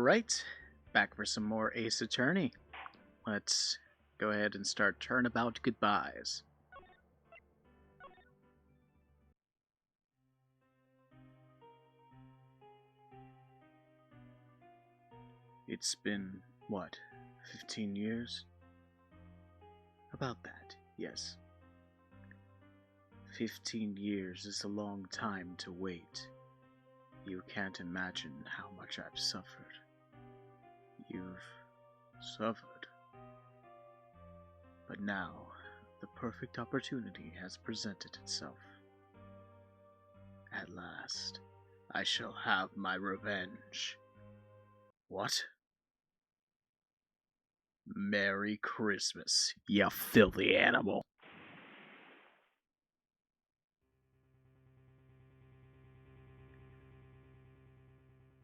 Alright, back for some more Ace Attorney. Let's go ahead and start Turnabout Goodbyes. It's been, what, 15 years? About that, yes. 15 years is a long time to wait. You can't imagine how much I've suffered. You've suffered. But now, the perfect opportunity has presented itself. At last, I shall have my revenge. What? Merry Christmas, you filthy animal.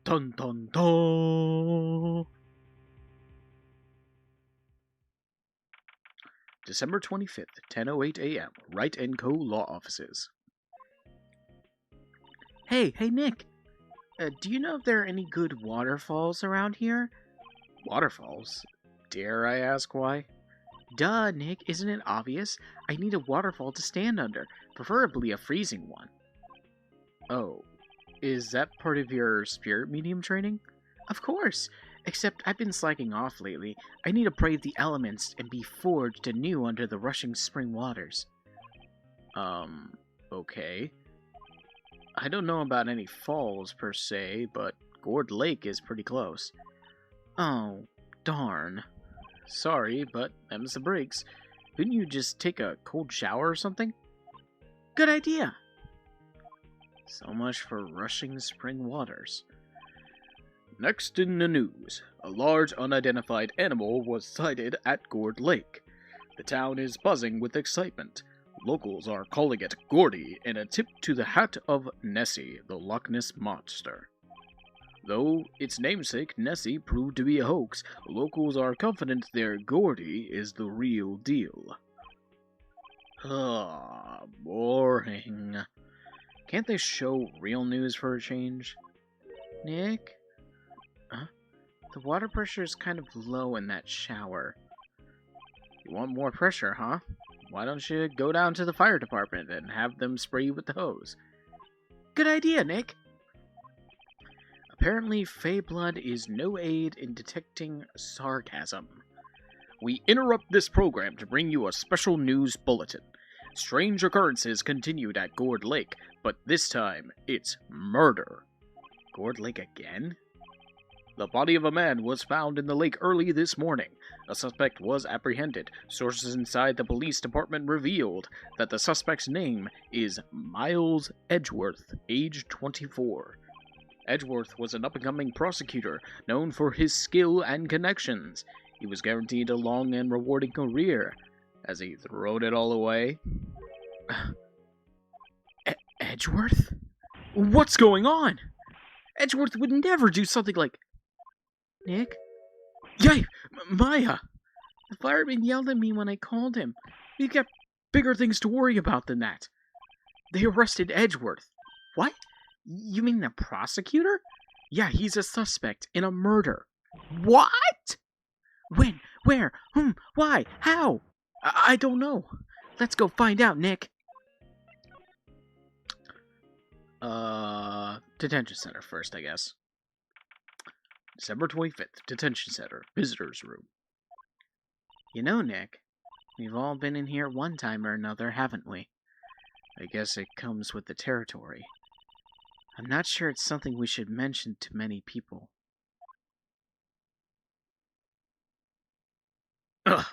Dun dun dun! December 25th, 10:08 a.m., Wright & Co. Law Offices. Hey, Nick! Do you know if there are any good waterfalls around here? Waterfalls? Dare I ask why? Duh, Nick, isn't it obvious? I need a waterfall to stand under, preferably a freezing one. Oh, is that part of your spirit medium training? Of course, except I've been slacking off lately. I need to brave the elements and be forged anew under the rushing spring waters. Okay. I don't know about any falls per se, but Gourd Lake is pretty close. Oh, darn. Sorry, but them's the breaks. Couldn't you just take a cold shower or something? Good idea! So much for rushing spring waters. Next in the news, a large unidentified animal was sighted at Gourd Lake. The town is buzzing with excitement. Locals are calling it Gordy in a tip to the hat of Nessie, the Loch Ness Monster. Though its namesake, Nessie, proved to be a hoax, locals are confident their Gordy is the real deal. Boring. Can't they show real news for a change? Nick? Huh? The water pressure is kind of low in that shower. You want more pressure, huh? Why don't you go down to the fire department and have them spray you with the hose? Good idea, Nick! Apparently, Fey blood is no aid in detecting sarcasm. We interrupt this program to bring you a special news bulletin. Strange occurrences continued at Gourd Lake, but this time, it's murder. Gourd Lake again? The body of a man was found in the lake early this morning. A suspect was apprehended. Sources inside the police department revealed that the suspect's name is Miles Edgeworth, age 24. Edgeworth was an up-and-coming prosecutor, known for his skill and connections. He was guaranteed a long and rewarding career. Has he thrown it all away? Edgeworth? What's going on? Edgeworth would never do something like... Nick? Yay! Maya! The fireman yelled at me when I called him. He's got bigger things to worry about than that. They arrested Edgeworth. What? You mean the prosecutor? Yeah, he's a suspect in a murder. What? When? Where? Why? How? I don't know. Let's go find out, Nick. Detention center first, I guess. December 25th, detention center, visitor's room. You know, Nick, we've all been in here one time or another, haven't we? I guess it comes with the territory. I'm not sure it's something we should mention to many people. Ugh.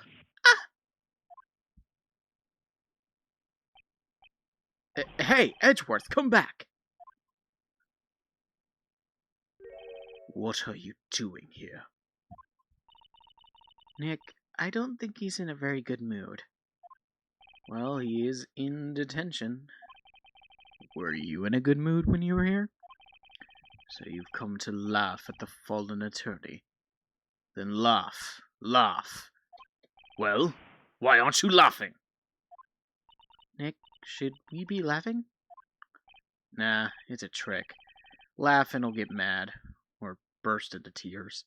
Hey, Edgeworth, come back! What are you doing here? Nick, I don't think he's in a very good mood. Well, he is in detention. Were you in a good mood when you were here? So you've come to laugh at the fallen attorney. Then laugh. Laugh. Well, why aren't you laughing? Nick, should we be laughing? Nah, it's a trick. Laugh and he'll get mad. Or burst into tears.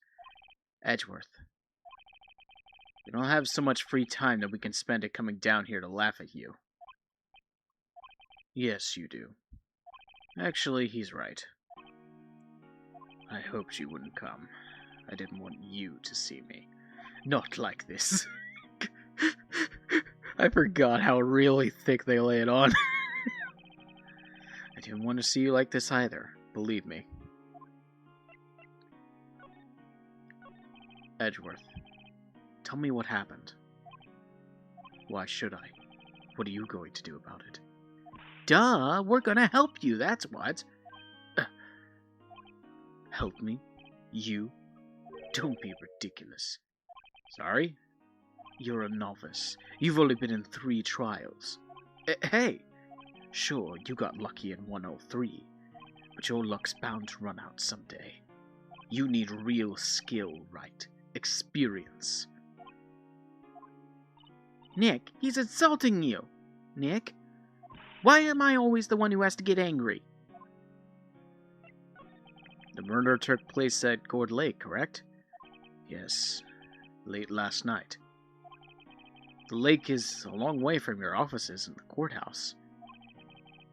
Edgeworth, we don't have so much free time that we can spend it coming down here to laugh at you. Yes, you do. Actually, he's right. I hoped you wouldn't come. I didn't want you to see me. Not like this. I forgot how really thick they lay it on. I didn't want to see you like this either, believe me. Edgeworth, tell me what happened. Why should I? What are you going to do about it? Duh, we're gonna help you, that's what. Help me? You? Don't be ridiculous. Sorry? You're a novice. You've only been in 3 trials. Hey! Sure, you got lucky in 103, but your luck's bound to run out someday. You need real skill, right? Experience. Nick, he's insulting you! Nick? Why am I always the one who has to get angry? The murder took place at Gourd Lake, correct? Yes, late last night. The lake is a long way from your offices in the courthouse.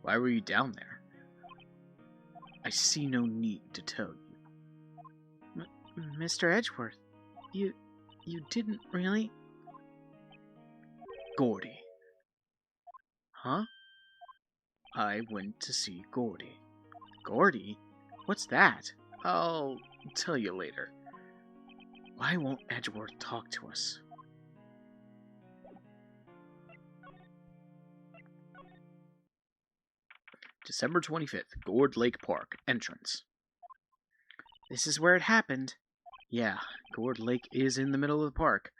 Why were you down there? I see no need to tell you. Mr. Edgeworth, you didn't really... Gordy. Huh? I went to see Gordy. Gordy? What's that? I'll tell you later. Why won't Edgeworth talk to us? December 25th, Gourd Lake Park, entrance. This is where it happened. Yeah, Gourd Lake is in the middle of the park.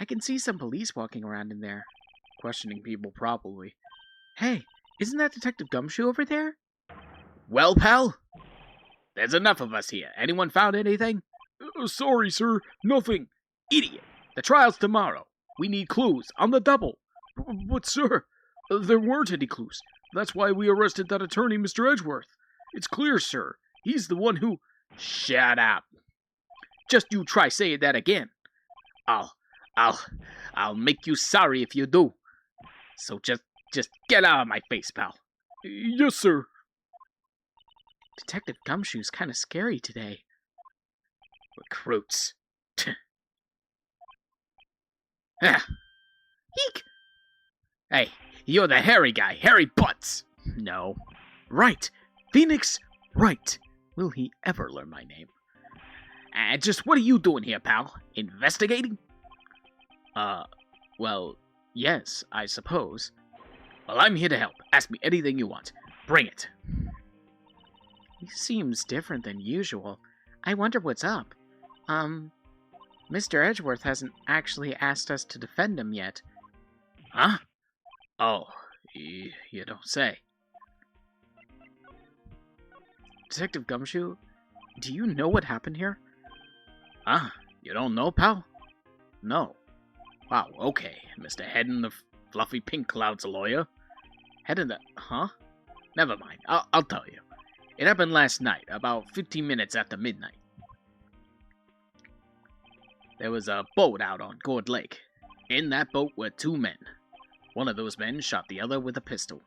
I can see some police walking around in there. Questioning people, probably. Hey, isn't that Detective Gumshoe over there? Well, pal? There's enough of us here. Anyone found anything? Sorry, sir. Nothing. Idiot. The trial's tomorrow. We need clues on the double. But sir, there weren't any clues. That's why we arrested that attorney, Mr. Edgeworth. It's clear, sir. He's the one who... Shut up. Just you try saying that again. I'll make you sorry if you do. So just get out of my face, pal. Yes, sir. Detective Gumshoe's kind of scary today. Recruits. Eek! Hey, you're the hairy guy, Hairy Butts! No. Right. Phoenix Wright. Will he ever learn my name? Just what are you doing here, pal? Investigating? Well, yes, I suppose. Well, I'm here to help. Ask me anything you want. Bring it. He seems different than usual. I wonder what's up. Mr. Edgeworth hasn't actually asked us to defend him yet. Huh? Oh, you don't say. Detective Gumshoe, do you know what happened here? You don't know, pal? No. Wow, okay. Mr. Head in the fluffy pink cloud's a lawyer. Head in the... Huh? Never mind. I'll tell you. It happened last night, about 15 minutes after midnight. There was a boat out on Gourd Lake. In that boat were 2 men. One of those men shot the other with a pistol.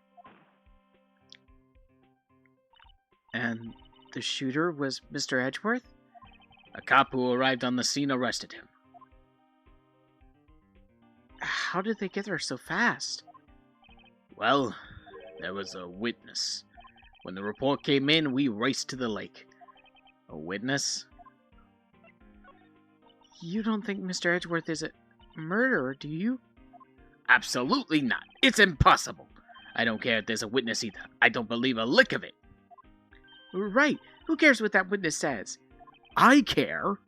And the shooter was Mr. Edgeworth? A cop who arrived on the scene arrested him. How did they get there so fast? Well, there was a witness. When the report came in, we raced to the lake. A witness? You don't think Mr. Edgeworth is a murderer, do you? Absolutely not. It's impossible. I don't care if there's a witness either. I don't believe a lick of it. Right. Who cares what that witness says? I care.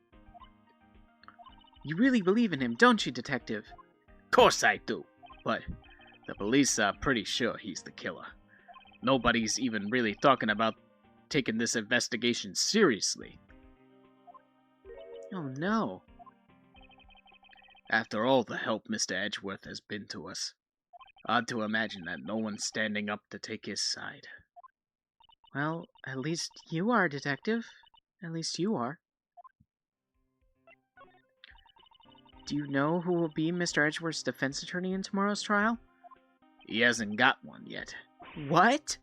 You really believe in him, don't you, Detective? Course I do. But the police are pretty sure he's the killer. Nobody's even really talking about taking this investigation seriously. Oh no. After all the help Mr. Edgeworth has been to us, odd to imagine that no one's standing up to take his side. Well, at least you are, Detective. At least you are. Do you know who will be Mr. Edgeworth's defense attorney in tomorrow's trial? He hasn't got one yet. What?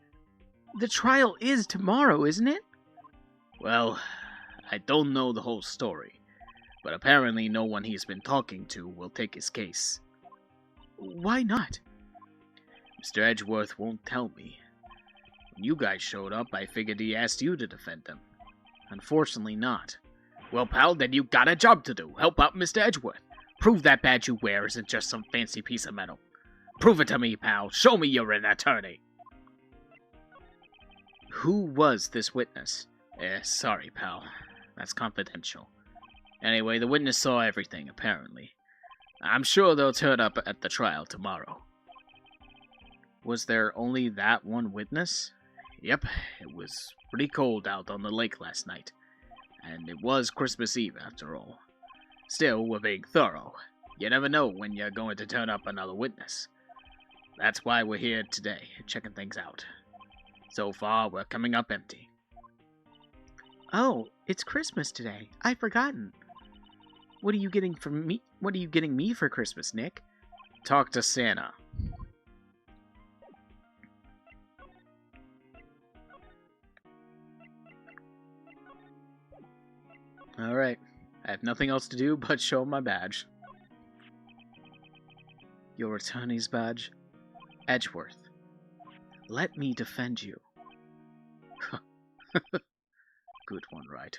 The trial is tomorrow, isn't it? Well, I don't know the whole story, but apparently no one he's been talking to will take his case. Why not? Mr. Edgeworth won't tell me. When you guys showed up, I figured he asked you to defend him. Unfortunately not. Well, pal, then you got a job to do. Help out Mr. Edgeworth. Prove that badge you wear isn't just some fancy piece of metal. Prove it to me, pal. Show me you're an attorney. Who was this witness? Sorry, pal. That's confidential. Anyway, the witness saw everything, apparently. I'm sure they'll turn up at the trial tomorrow. Was there only that one witness? Yep, it was pretty cold out on the lake last night. And it was Christmas Eve, after all. Still, we're being thorough. You never know when you're going to turn up another witness. That's why we're here today, checking things out. So far, we're coming up empty. Oh, it's Christmas today. I've forgotten. What are you getting from me? What are you getting me for Christmas, Nick? Talk to Santa. Alright. I have nothing else to do but show my badge. Your attorney's badge? Edgeworth. Let me defend you. Good one, right?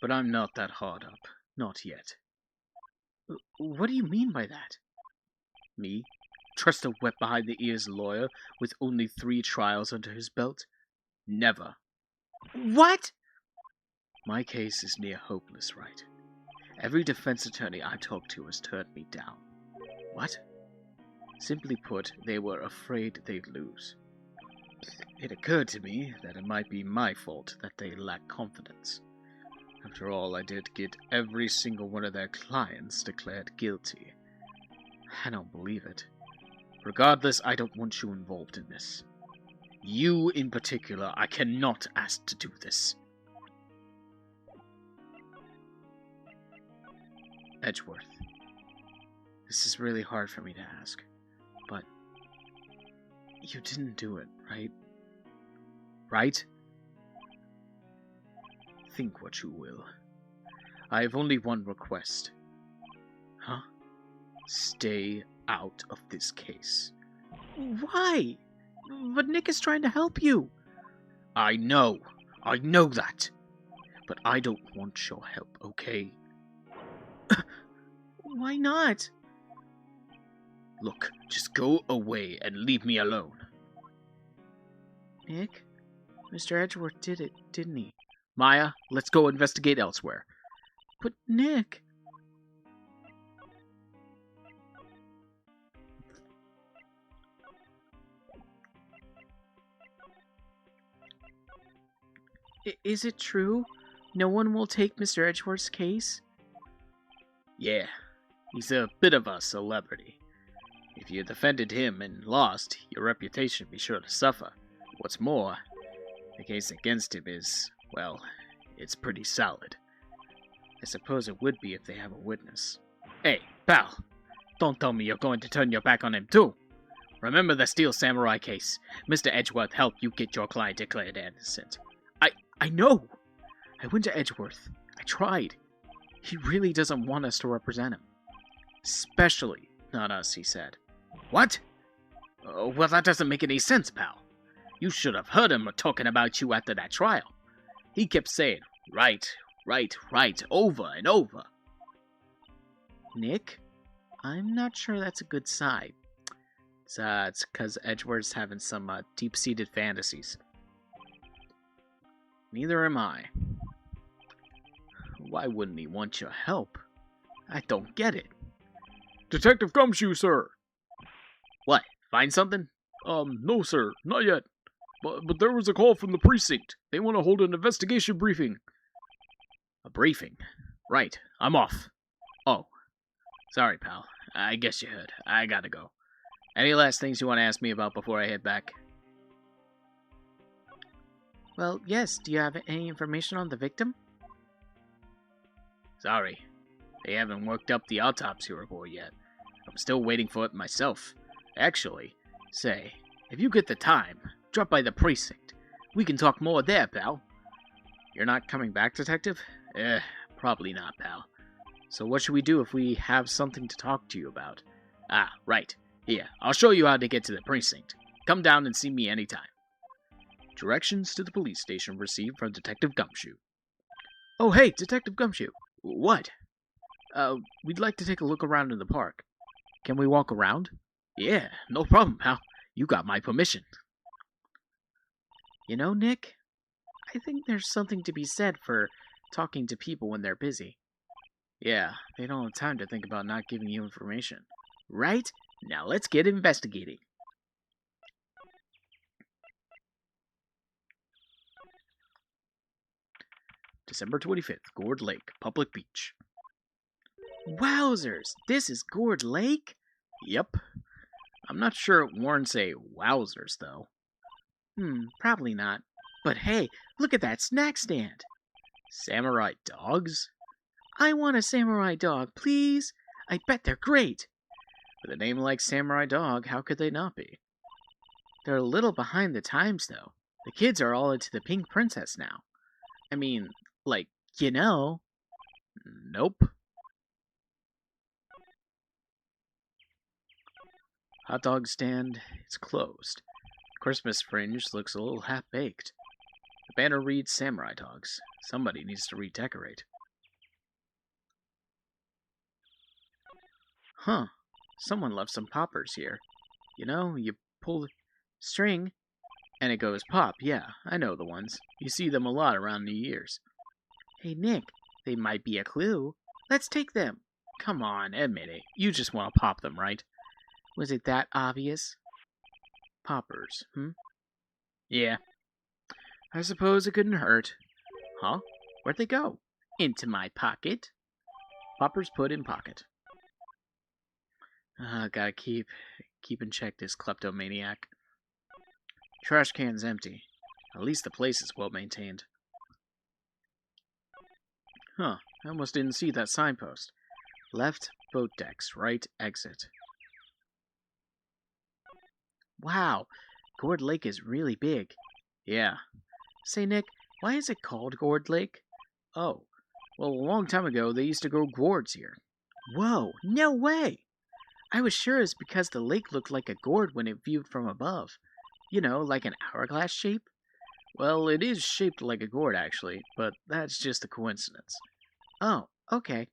But I'm not that hard up. Not yet. What do you mean by that? Me? Trust a wet-behind-the-ears lawyer with only 3 trials under his belt? Never. What? My case is near hopeless, right? Every defense attorney I talked to has turned me down. What? Simply put, they were afraid they'd lose. It occurred to me that it might be my fault that they lack confidence. After all, I did get every single one of their clients declared guilty. I don't believe it. Regardless, I don't want you involved in this. You, in particular, I cannot ask to do this. Edgeworth. This is really hard for me to ask, but you didn't do it, right? Right? Think what you will. I have only one request. Huh? Stay out of this case. Why? But Nick is trying to help you. I know that. But I don't want your help, okay? Why not? Look, just go away and leave me alone. Nick? Mr. Edgeworth did it, didn't he? Maya, let's go investigate elsewhere. But Nick... Is it true? No one will take Mr. Edgeworth's case? Yeah, he's a bit of a celebrity. If you defended him and lost, your reputation would be sure to suffer. What's more, the case against him is, well, it's pretty solid. I suppose it would be if they have a witness. Hey, pal, don't tell me you're going to turn your back on him too. Remember the Steel Samurai case. Mr. Edgeworth helped you get your client declared innocent. I know! I went to Edgeworth. I tried. He really doesn't want us to represent him. Especially not us, he said. What? Well, that doesn't make any sense, pal. You should have heard him talking about you after that trial. He kept saying, right, over and over. Nick? I'm not sure that's a good sign. It's because Edgeworth's having some deep-seated fantasies. Neither am I. Why wouldn't he want your help? I don't get it. Detective Gumshoe, sir. What? Find something? No, sir. Not yet. But there was a call from the precinct. They want to hold an investigation briefing. A briefing? Right. I'm off. Oh. Sorry, pal. I guess you heard. I gotta go. Any last things you want to ask me about before I head back? Well, yes. Do you have any information on the victim? Sorry, they haven't worked up the autopsy report yet. I'm still waiting for it myself. Actually, say, if you get the time, drop by the precinct. We can talk more there, pal. You're not coming back, Detective? Probably not, pal. So what should we do if we have something to talk to you about? Ah, right. Here, I'll show you how to get to the precinct. Come down and see me anytime. Directions to the police station received from Detective Gumshoe. Oh, hey, Detective Gumshoe. What? We'd like to take a look around in the park. Can we walk around? Yeah, no problem, pal. You got my permission. You know, Nick, I think there's something to be said for talking to people when they're busy. Yeah, they don't have time to think about not giving you information. Right? Now let's get investigating. December 25th, Gourd Lake, Public Beach. Wowzers! This is Gourd Lake? Yep. I'm not sure it warrants a wowzers, though. Probably not. But hey, look at that snack stand! Samurai dogs? I want a samurai dog, please! I bet they're great! With a name like Samurai Dog, how could they not be? They're a little behind the times, though. The kids are all into the Pink Princess now. I mean, like, you know. Nope. Hot dog stand, it's closed. Christmas fringe looks a little half-baked. The banner reads Samurai Dogs. Somebody needs to redecorate. Huh. Someone left some poppers here. You know, you pull the string, and it goes pop. Yeah, I know the ones. You see them a lot around New Year's. Hey, Nick, they might be a clue. Let's take them. Come on, admit it. You just want to pop them, right? Was it that obvious? Poppers, Yeah. I suppose it couldn't hurt. Huh? Where'd they go? Into my pocket. Poppers put in pocket. Gotta keep in check this kleptomaniac. Trash can's empty. At least the place is well maintained. Huh, I almost didn't see that signpost. Left, boat decks, right, exit. Wow, Gourd Lake is really big. Yeah. Say, Nick, why is it called Gourd Lake? Oh, well, a long time ago they used to grow gourds here. Whoa, no way! I was sure it's because the lake looked like a gourd when it viewed from above. You know, like an hourglass shape? Well, it is shaped like a gourd, actually, but that's just a coincidence. Oh, okay.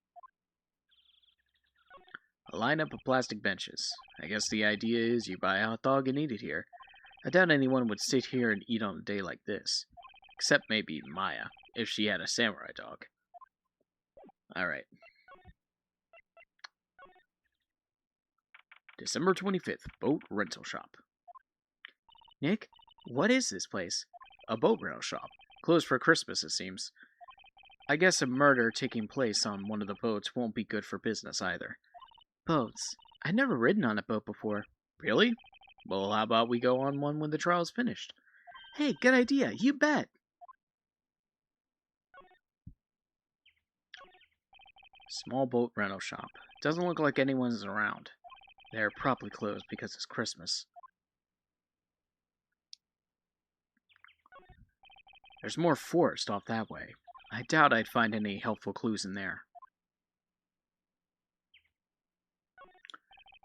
A lineup of plastic benches. I guess the idea is you buy a hot dog and eat it here. I doubt anyone would sit here and eat on a day like this. Except maybe Maya, if she had a samurai dog. Alright. December 25th, Boat Rental Shop. Nick, what is this place? A boat rental shop. Closed for Christmas, it seems. I guess a murder taking place on one of the boats won't be good for business either. Boats? I've never ridden on a boat before. Really? Well, how about we go on one when the trial's finished? Hey, good idea. You bet. Small boat rental shop. Doesn't look like anyone's around. They're probably closed because it's Christmas. There's more forest off that way. I doubt I'd find any helpful clues in there.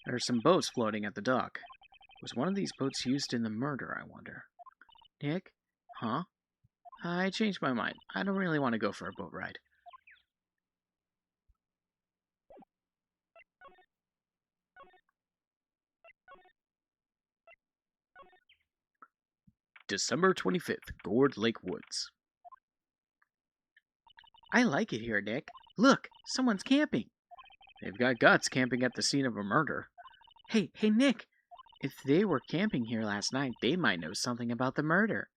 There are some boats floating at the dock. Was one of these boats used in the murder, I wonder? Nick? Huh? I changed my mind. I don't really want to go for a boat ride. December 25th, Gourd Lake Woods. I like it here, Nick. Look, someone's camping. They've got guts camping at the scene of a murder. Hey, Nick. If they were camping here last night, they might know something about the murder.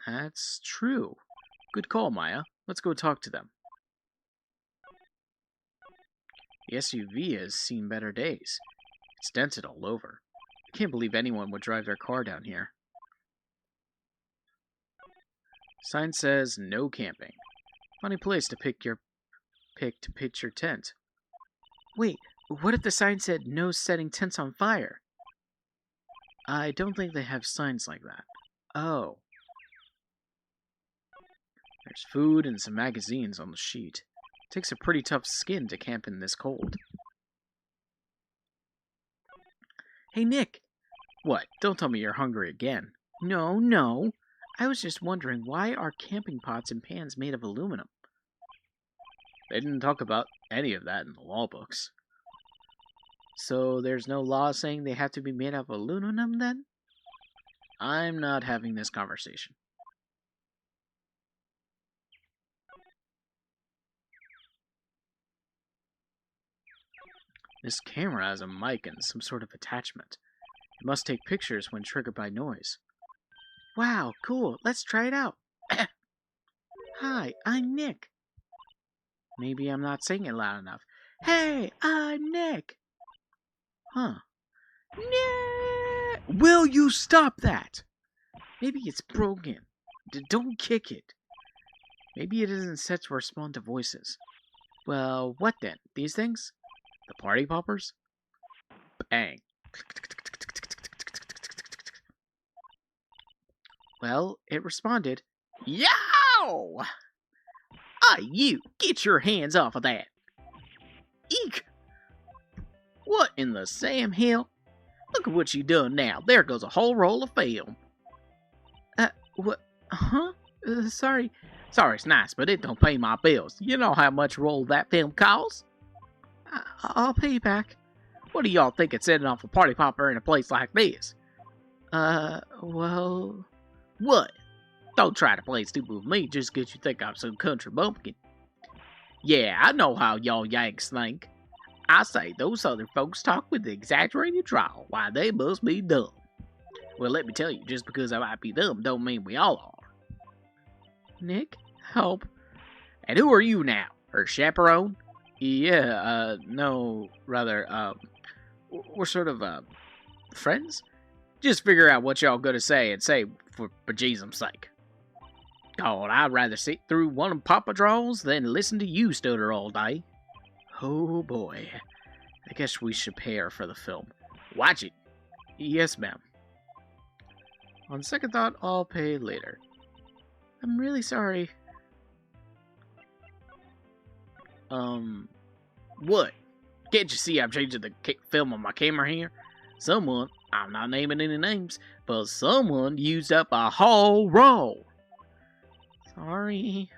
That's true. Good call, Maya. Let's go talk to them. The SUV has seen better days. It's dented all over. I can't believe anyone would drive their car down here. Sign says no camping. Funny place to pick your pick to pitch your tent. Wait, what if the sign said no setting tents on fire? I don't think they have signs like that. Oh. There's food and some magazines on the sheet. Takes a pretty tough skin to camp in this cold. Hey, Nick! What? Don't tell me you're hungry again. No, no. I was just wondering, why are camping pots and pans made of aluminum? They didn't talk about any of that in the law books. So there's no law saying they have to be made of aluminum then? I'm not having this conversation. This camera has a mic and some sort of attachment. It must take pictures when triggered by noise. Wow, cool. Let's try it out. Hi, I'm Nick. Maybe I'm not saying it loud enough. Hey, I'm Nick. Huh. Nick! Will you stop that? Maybe it's broken. Don't kick it. Maybe it isn't set to respond to voices. Well, what then? These things? The party poppers? Bang. Well, it responded. Yow! Hey, you! Get your hands off of that! Eek! What in the Sam Hill? Look at what you done now. There goes a whole roll of film. What? Huh? Sorry. Sorry's nice, but it don't pay my bills. You know how much roll that film costs? I'll pay you back. What do y'all think of setting off a party popper in a place like this? Well... What? Don't try to play stupid with me just 'cause you think I'm some country bumpkin. Yeah, I know how y'all Yanks think. I say those other folks talk with exaggerated drawl. Why, they must be dumb. Well, let me tell you, just because I might be dumb don't mean we all are. Nick, help. And who are you now? Her chaperone? Yeah, no, rather, we're sort of, friends? Just figure out what y'all gonna say and say for Jesus' sake. God, I'd rather sit through one of Papa Draws than listen to you stutter all day. Oh boy. I guess we should pay her for the film. Watch it. Yes, ma'am. On second thought, I'll pay later. I'm really sorry. What? Can't you see I'm changing the film on my camera here? Someone, I'm not naming any names, but someone used up a whole roll. Sorry.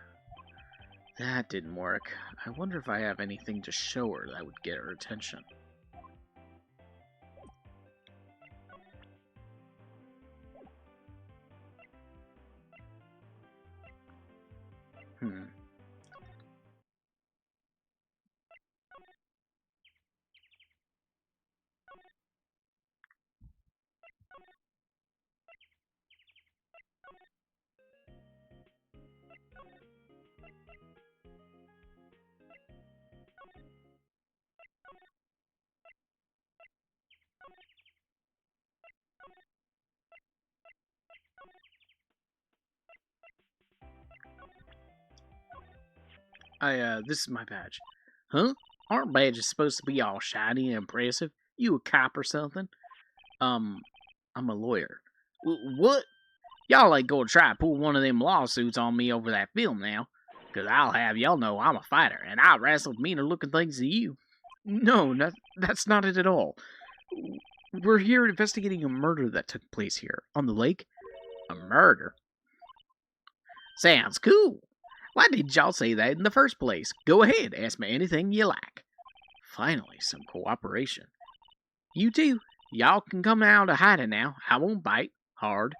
That didn't work. I wonder if I have anything to show her that would get her attention. This is my badge. Huh? Aren't badges supposed to be all shiny and impressive? You a cop or something? I'm a lawyer. What? Y'all ain't gonna try to pull one of them lawsuits on me over that film now. 'Cause I'll have y'all know I'm a fighter, and I wrestled meaner looking things than you. No, that's not it at all. We're here investigating a murder that took place here, on the lake. A murder? Sounds cool. Why did y'all say that in the first place? Go ahead, ask me anything you like. Finally, some cooperation. You too. Y'all can come out of hiding now. I won't bite. Hard.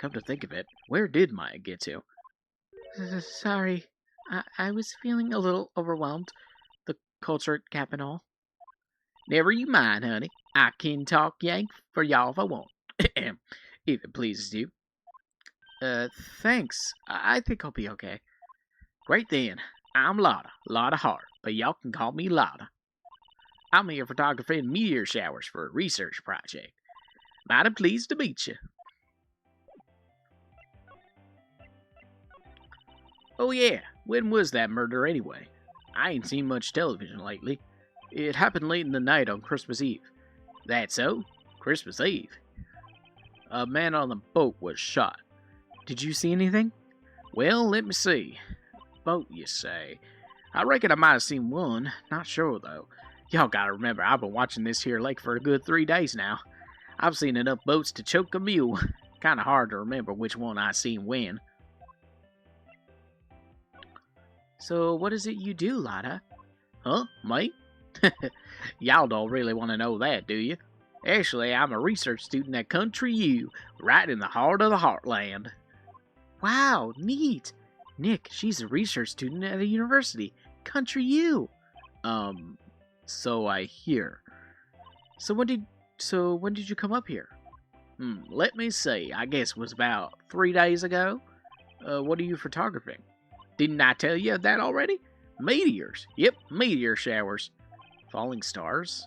Come to think of it, where did Maya get to? Sorry. I was feeling a little overwhelmed. The culture cap and all. Never you mind, honey. I can talk Yank for y'all if I want. If it pleases you. Thanks. I think I'll be okay. Great then. I'm Lotta Hart, but y'all can call me Lotta. I'm here photographing meteor showers for a research project. Mighty pleased to meet you. Oh yeah, when was that murder anyway? I ain't seen much television lately. It happened late in the night on Christmas Eve. That so? Christmas Eve. A man on the boat was shot. Did you see anything? Well, let me see. Boat, you say? I reckon I might have seen one. Not sure, though. Y'all gotta remember, I've been watching this here lake for a good 3 days now. I've seen enough boats to choke a mule. Kinda hard to remember which one I seen when. So, what is it you do, Lotta? Huh? Me? Y'all don't really want to know that, do you? Actually, I'm a research student at Country U, right in the heart of the heartland. Wow, neat. Nick, she's a research student at a university. Country U. So I hear. So when did you come up here? Let me see. I guess it was about 3 days ago. What are you photographing? Didn't I tell you that already? Meteors. Yep, meteor showers. Falling stars?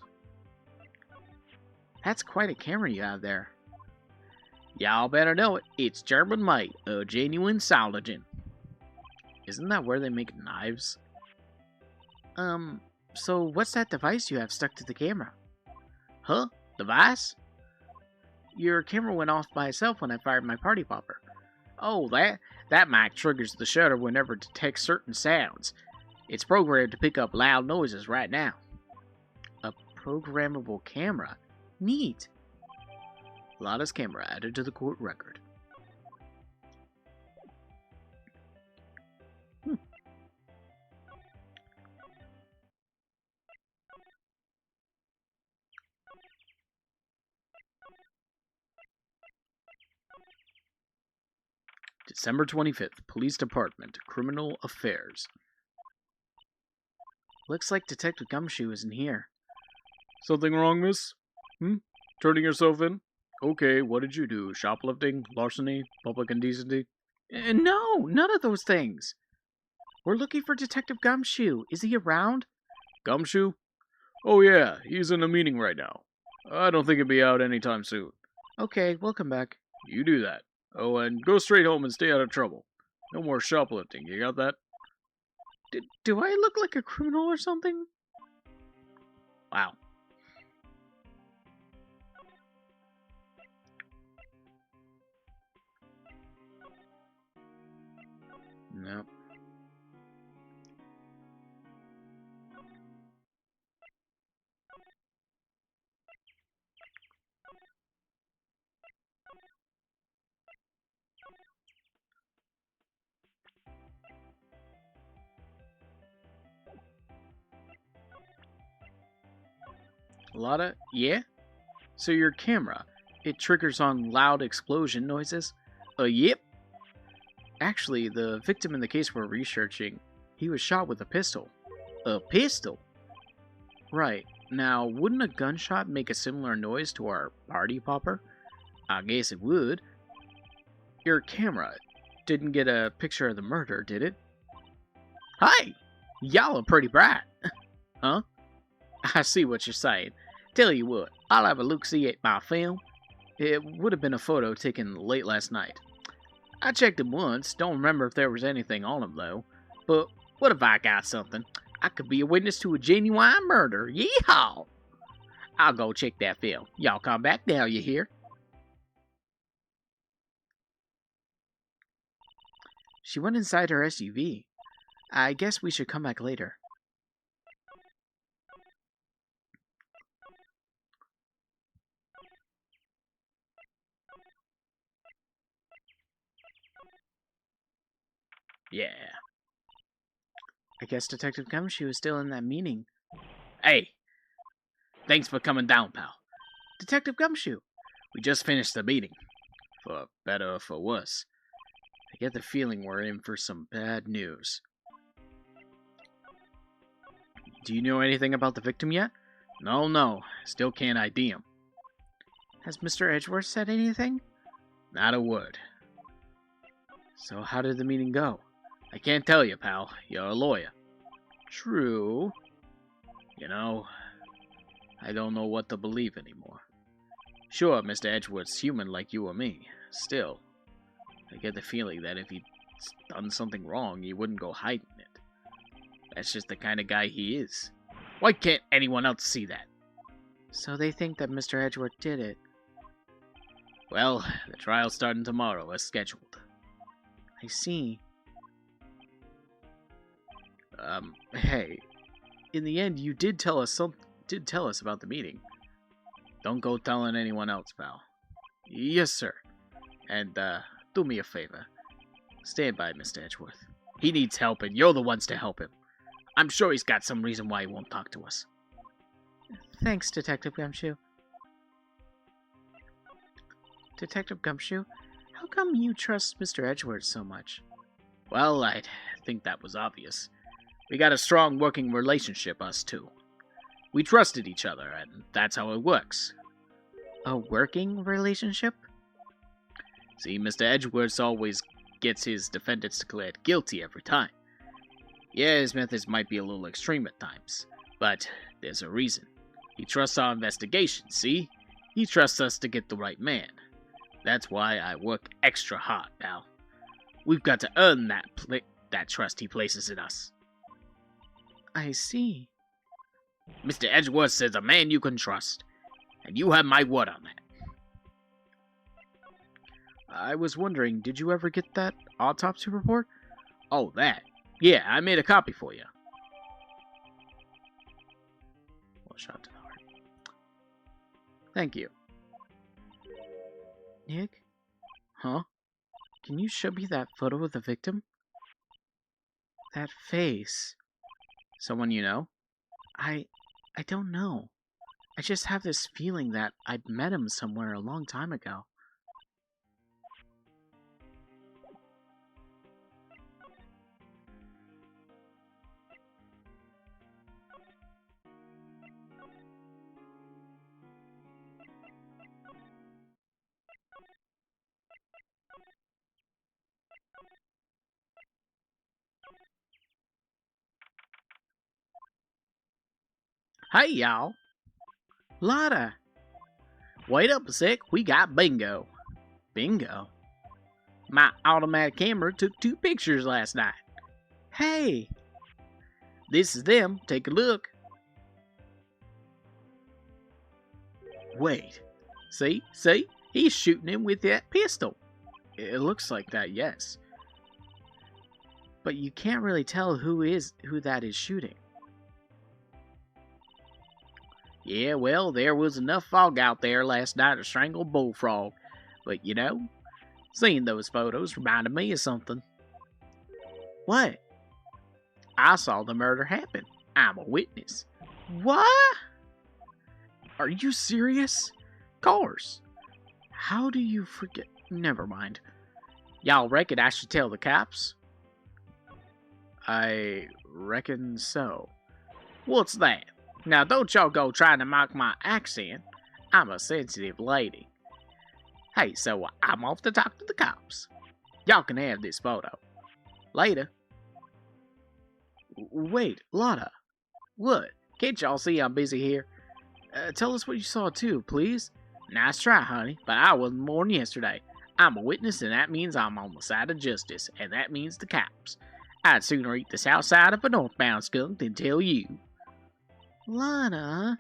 That's quite a camera you have there. Y'all better know it. It's German made, a genuine Silogen. Isn't that where they make knives? So what's that device you have stuck to the camera? Huh? Device? Your camera went off by itself when I fired my party popper. Oh, that mic triggers the shutter whenever it detects certain sounds. It's programmed to pick up loud noises right now. A programmable camera? Neat. Lotta's camera added to the court record. December 25th, Police Department, Criminal Affairs. Looks like Detective Gumshoe isn't here. Something wrong, miss? Turning yourself in? Okay, what did you do? Shoplifting? Larceny? Public indecency? No, none of those things. We're looking for Detective Gumshoe. Is he around? Gumshoe? Oh yeah, he's in a meeting right now. I don't think he'll be out anytime soon. Okay, we'll come back. You do that. Oh, and go straight home and stay out of trouble. No more shoplifting, you got that? Do I look like a criminal or something? Wow. No. Lotta, yeah? So your camera, it triggers on loud explosion noises? Yep. Actually, the victim in the case we're researching, he was shot with a pistol. A pistol? Right. Now, wouldn't a gunshot make a similar noise to our party popper? I guess it would. Your camera didn't get a picture of the murder, did it? Hi! Y'all are pretty bright. Huh? I see what you're saying. Tell you what, I'll have a look-see at my film. It would have been a photo taken late last night. I checked it once, don't remember if there was anything on him though. But what if I got something? I could be a witness to a genuine murder. Yeehaw! I'll go check that film. Y'all come back now, you hear? She went inside her SUV. I guess we should come back later. Yeah. I guess Detective Gumshoe is still in that meeting. Hey! Thanks for coming down, pal. Detective Gumshoe, we just finished the meeting. For better or for worse. I get the feeling we're in for some bad news. Do you know anything about the victim yet? No. Still can't ID him. Has Mr. Edgeworth said anything? Not a word. So how did the meeting go? I can't tell you, pal. You're a lawyer. True. You know, I don't know what to believe anymore. Sure, Mr. Edgeworth's human like you or me. Still, I get the feeling that if he'd done something wrong, he wouldn't go hiding it. That's just the kind of guy he is. Why can't anyone else see that? So they think that Mr. Edgeworth did it. Well, the trial's starting tomorrow as scheduled. I see. Hey, in the end, you did tell us about the meeting. Don't go telling anyone else, pal. Yes, sir. And, do me a favor. Stand by Mr. Edgeworth. He needs help, and you're the ones to help him. I'm sure he's got some reason why he won't talk to us. Thanks, Detective Gumshoe. Detective Gumshoe, how come you trust Mr. Edgeworth so much? Well, I think that was obvious. We got a strong working relationship, us two. We trusted each other, and that's how it works. A working relationship? See, Mr. Edgeworth always gets his defendants declared guilty every time. Yeah, his methods might be a little extreme at times, but there's a reason. He trusts our investigation, see? He trusts us to get the right man. That's why I work extra hard, pal. We've got to earn that trust he places in us. I see. Mr. Edgeworth says a man you can trust, and you have my word on that. I was wondering, did you ever get that autopsy report? Oh, that. Yeah, I made a copy for you. Well, shot to the heart. Thank you. Nick? Huh? Can you show me that photo of the victim? That face. Someone you know? I don't know. I just have this feeling that I'd met him somewhere a long time ago. Hey, y'all. Lotta. Wait up a sec, we got bingo. Bingo? My automatic camera took 2 pictures last night. Hey! This is them, take a look. Wait. See? He's shooting him with that pistol. It looks like that, yes. But you can't really tell who that is shooting. Yeah, well, there was enough fog out there last night to strangle a bullfrog. But, you know, seeing those photos reminded me of something. What? I saw the murder happen. I'm a witness. What? Are you serious? Of course. How do you forget? Never mind. Y'all reckon I should tell the cops? I reckon so. What's that? Now, don't y'all go trying to mock my accent. I'm a sensitive lady. Hey, so I'm off to talk to the cops. Y'all can have this photo. Later. Wait, Lotta. What? Can't y'all see I'm busy here? Tell us what you saw too, please. Nice try, honey, but I wasn't born yesterday. I'm a witness, and that means I'm on the side of justice, and that means the cops. I'd sooner eat the south side of a northbound skunk than tell you. Lana,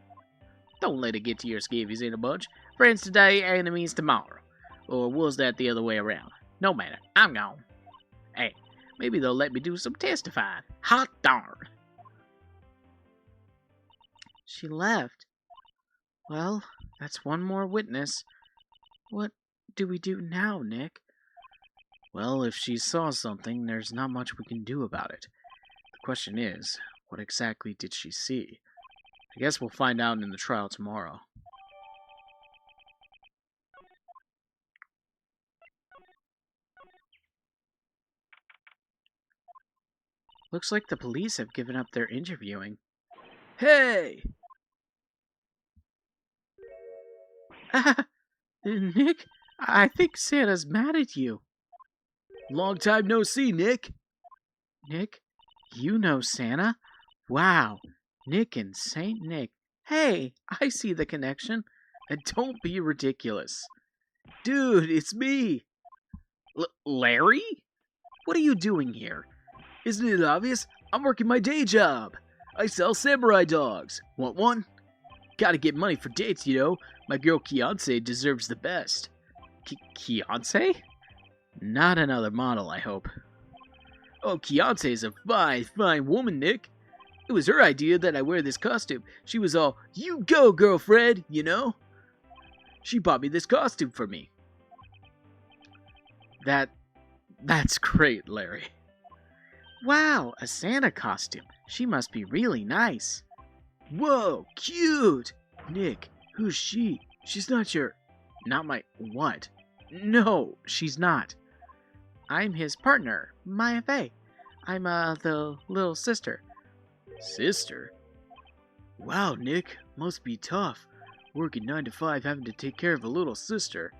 don't let it get to your skivvies in a bunch. Friends today, enemies tomorrow. Or was that the other way around? No matter, I'm gone. Hey, maybe they'll let me do some testifying. Hot darn. She left. Well, that's one more witness. What do we do now, Nick? Well, if she saw something, there's not much we can do about it. The question is, what exactly did she see? I guess we'll find out in the trial tomorrow. Looks like the police have given up their interviewing. Hey! Nick, I think Santa's mad at you. Long time no see, Nick. Nick, you know Santa? Wow, Nick and Saint Nick. Hey, I see the connection. And don't be ridiculous. Dude, it's me. Larry? What are you doing here? Isn't it obvious? I'm working my day job. I sell samurai dogs. Want one? Gotta get money for dates, you know. My girl Kiance deserves the best. Kiance? Not another model, I hope. Oh, Kiance's a fine, fine woman, Nick. It was her idea that I wear this costume. She was all, "You go, girlfriend," you know? She bought me this costume for me. That's great, Larry. Wow, a Santa costume. She must be really nice. Whoa, cute! Nick, who's she? She's not your... Not my... What? No, she's not. I'm his partner, Maya Faye. I'm, the little sister. Sister? Wow, Nick, must be tough. Working 9 to 5 having to take care of a little sister.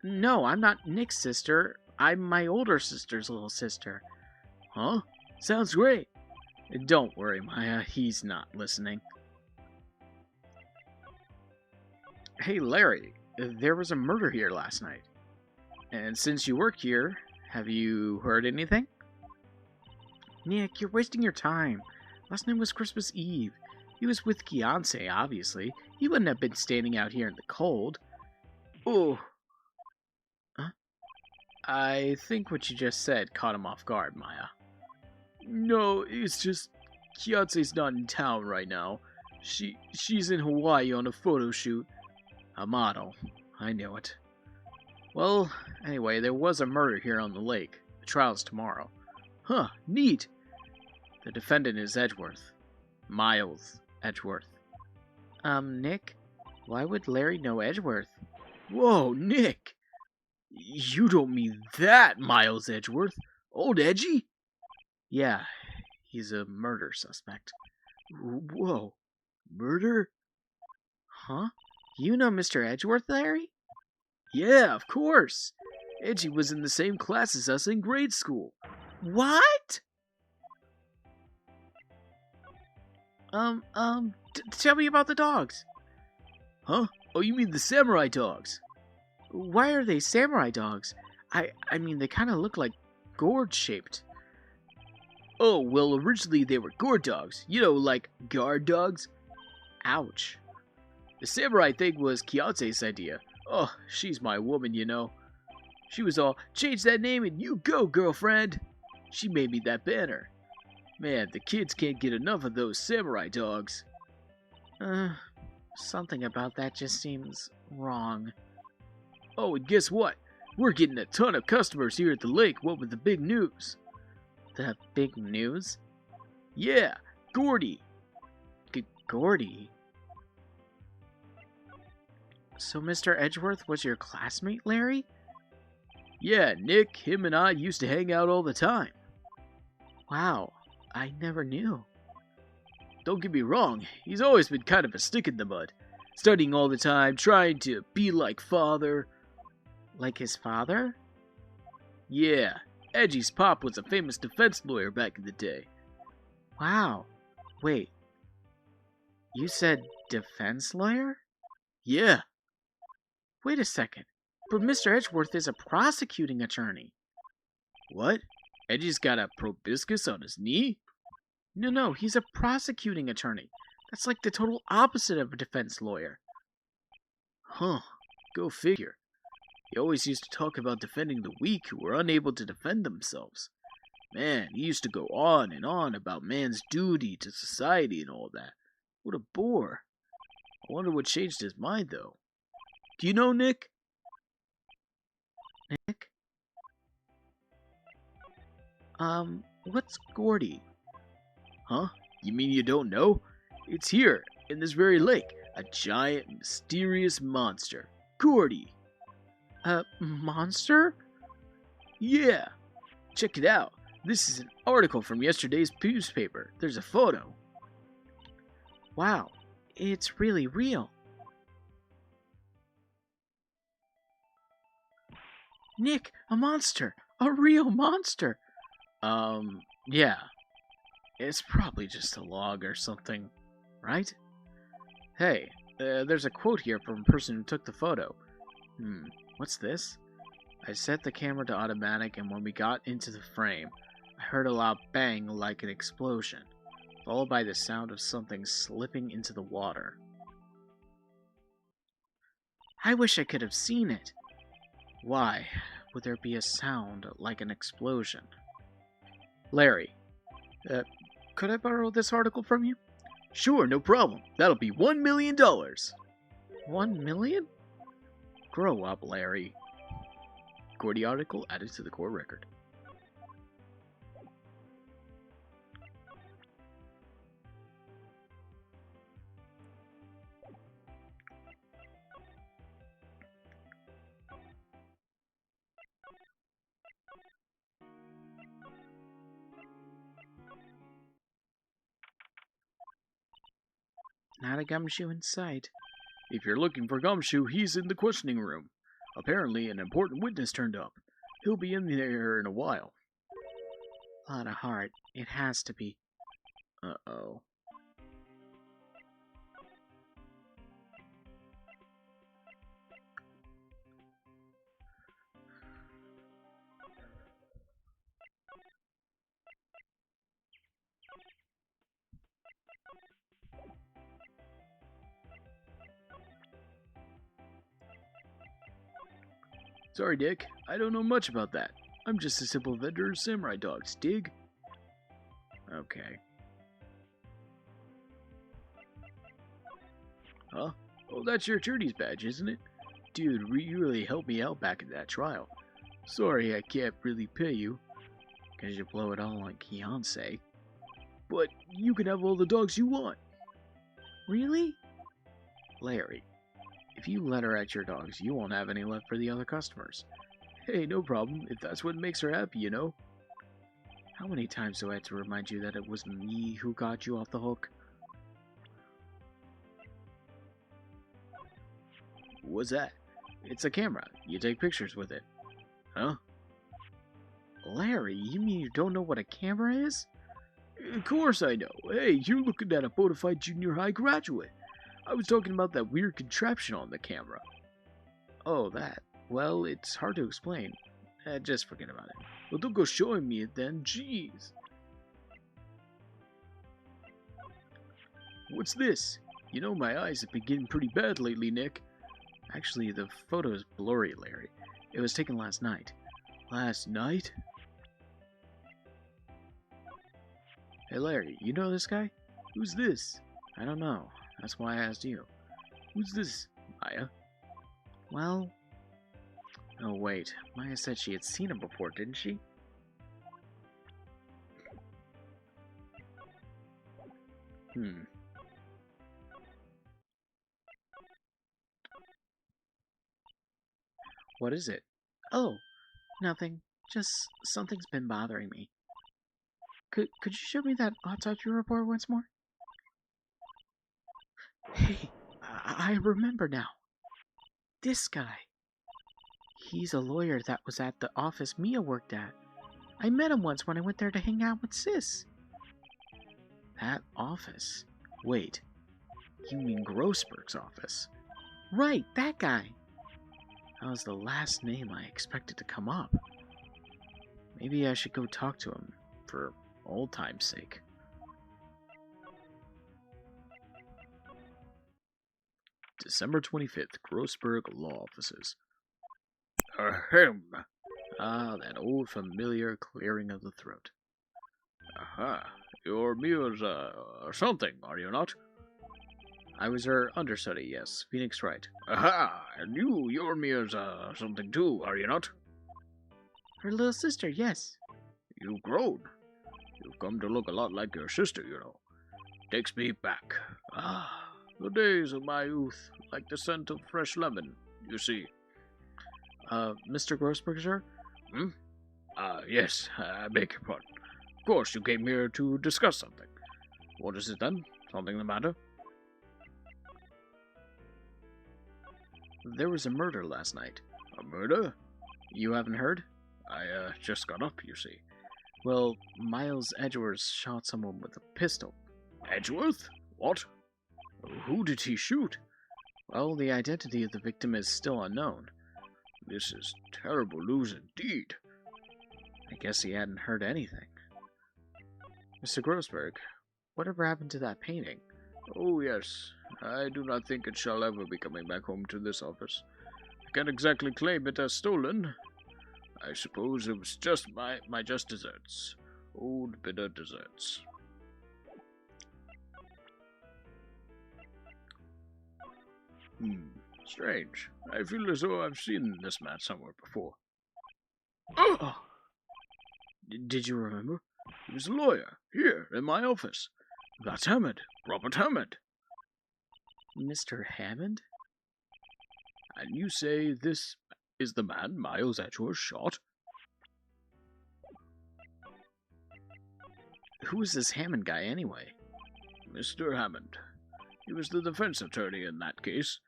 No, I'm not Nick's sister. I'm my older sister's little sister. Huh? Sounds great. Don't worry, Maya, he's not listening. Hey, Larry, there was a murder here last night. And since you work here, have you heard anything? Nick, you're wasting your time. Last night was Christmas Eve. He was with Kiance, obviously. He wouldn't have been standing out here in the cold. Oh. Huh? I think what you just said caught him off guard, Maya. No, it's just... Kiance's not in town right now. She's in Hawaii on a photo shoot. A model. I knew it. Well, anyway, there was a murder here on the lake. The trial's tomorrow. Huh, neat. The defendant is Edgeworth. Miles Edgeworth. Nick? Why would Larry know Edgeworth? Whoa, Nick! You don't mean that, Miles Edgeworth? Old Edgy? Yeah, he's a murder suspect. Whoa, murder? Huh? You know Mr. Edgeworth, Larry? Yeah, of course. Edgy was in the same class as us in grade school. What? Tell me about the dogs. Huh? Oh, you mean the samurai dogs? Why are they samurai dogs? I mean, they kind of look like gourd-shaped. Oh, well, originally they were gourd dogs. You know, like guard dogs. Ouch. The samurai thing was Kiance's idea. Oh, she's my woman, you know. She was all, change that name and you go, girlfriend. She made me that banner. Man, the kids can't get enough of those samurai dogs. Something about that just seems wrong. Oh, and guess what? We're getting a ton of customers here at the lake, what with the big news. The big news? Yeah, Gordy. Gordy? So Mr. Edgeworth was your classmate, Larry? Yeah, Nick, him and I used to hang out all the time. Wow, I never knew. Don't get me wrong, he's always been kind of a stick in the mud. Studying all the time, trying to be like father. Like his father? Yeah, Edgy's pop was a famous defense lawyer back in the day. Wow. Wait. You said defense lawyer? Yeah. Wait a second. But Mr. Edgeworth is a prosecuting attorney. What? Edgy's got a proboscis on his knee? No, he's a prosecuting attorney. That's like the total opposite of a defense lawyer. Huh. Go figure. He always used to talk about defending the weak who were unable to defend themselves. Man, he used to go on and on about man's duty to society and all that. What a bore. I wonder what changed his mind, though. Do you know Nick? Nick? What's Gordy? Huh? You mean you don't know? It's here, in this very lake. A giant, mysterious monster. Gordy. A monster? Yeah. Check it out. This is an article from yesterday's newspaper. There's a photo. Wow, it's really real. Nick, a monster. A real monster. Yeah. It's probably just a log or something, right? Hey, there's a quote here from a person who took the photo. What's this? I set the camera to automatic, and when we got into the frame, I heard a loud bang like an explosion, followed by the sound of something slipping into the water. I wish I could have seen it. Why would there be a sound like an explosion? Larry, could I borrow this article from you? Sure, no problem. That'll be $1 million. 1 million? Grow up, Larry. Gordy article added to the core record. Not a gumshoe in sight. If you're looking for Gumshoe, he's in the questioning room. Apparently, an important witness turned up. He'll be in there in a while. Lot of heart. It has to be. Uh-oh. Sorry, Dick. I don't know much about that. I'm just a simple vendor of samurai dogs, dig? Okay. Huh? Oh, that's your attorney's badge, isn't it? Dude, you really helped me out back in that trial. Sorry I can't really pay you. 'Cause you blow it all on Beyonce. But you can have all the dogs you want. Really? Larry, if you let her at your dogs, you won't have any left for the other customers. Hey, no problem, if that's what makes her happy, you know. How many times do I have to remind you that it was me who got you off the hook? What's that? It's a camera. You take pictures with it. Huh? Larry, you mean you don't know what a camera is? Of course I know. Hey, you're looking at a bona fide junior high graduate. I was talking about that weird contraption on the camera. Oh, that. Well, it's hard to explain. Just forget about it. Well, don't go showing me it then. Jeez. What's this? You know my eyes have been getting pretty bad lately, Nick. Actually, the photo is blurry, Larry. It was taken last night. Last night? Hey, Larry, you know this guy? Who's this? I don't know. That's why I asked you. Who's this, Maya? Well... Oh, wait. Maya said she had seen him before, didn't she? What is it? Oh, nothing. Just something's been bothering me. Could you show me that autopsy report once more? Hey, I remember now. This guy. He's a lawyer that was at the office Mia worked at. I met him once when I went there to hang out with Sis. That office? Wait, you mean Grossberg's office? Right, that guy. That was the last name I expected to come up. Maybe I should go talk to him, for old time's sake. December 25th, Grossberg Law Offices. Ahem. Ah, that old familiar clearing of the throat. Aha. You're Mia's, something, are you not? I was her understudy, yes. Phoenix Wright. Aha! And you're Mia's, something too, are you not? Her little sister, yes. You've grown. You've come to look a lot like your sister, you know. Takes me back. Ah, the days of my youth, like the scent of fresh lemon, you see. Mr. Grossberg, sir? Yes, I beg your pardon. Of course, you came here to discuss something. What is it then? Something the matter? There was a murder last night. A murder? You haven't heard? I, just got up, you see. Well, Miles Edgeworth shot someone with a pistol. Edgeworth? What? Who did he shoot? Well, the identity of the victim is still unknown. This is terrible news indeed. I guess he hadn't heard anything. Mr. Grossberg, whatever happened to that painting? Oh, yes. I do not think it shall ever be coming back home to this office. I can't exactly claim it as stolen. I suppose it was just my just desserts. Old bitter desserts. Strange. I feel as though I've seen this man somewhere before. Oh! Did you remember? He was a lawyer, here, in my office. That's Hammond. Robert Hammond. Mr. Hammond? And you say this is the man Miles Edgeworth shot? Who is this Hammond guy, anyway? Mr. Hammond. He was the defense attorney in that case.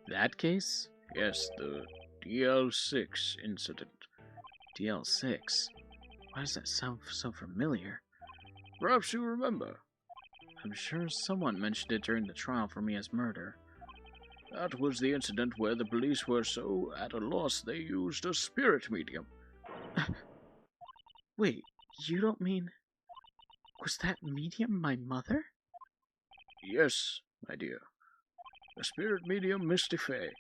That case? Yes, the DL6 incident. DL6? Why does that sound so familiar? Perhaps you remember. I'm sure someone mentioned it during the trial for Mia's murder. That was the incident where the police were so at a loss they used a spirit medium. Wait, you don't mean... Was that medium my mother? Yes, my dear. The spirit medium, Misty Fay.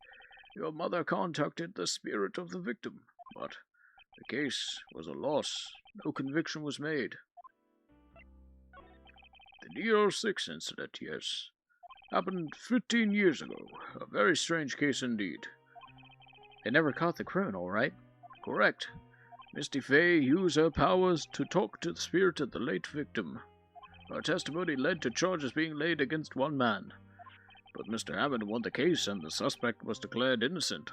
Your mother contacted the spirit of the victim, but the case was a loss. No conviction was made. The DL6 incident, yes. Happened 15 years ago. A very strange case indeed. They never caught the criminal, right? Correct. Misty Fay used her powers to talk to the spirit of the late victim. Her testimony led to charges being laid against one man. But Mr. Hammond won the case and the suspect was declared innocent.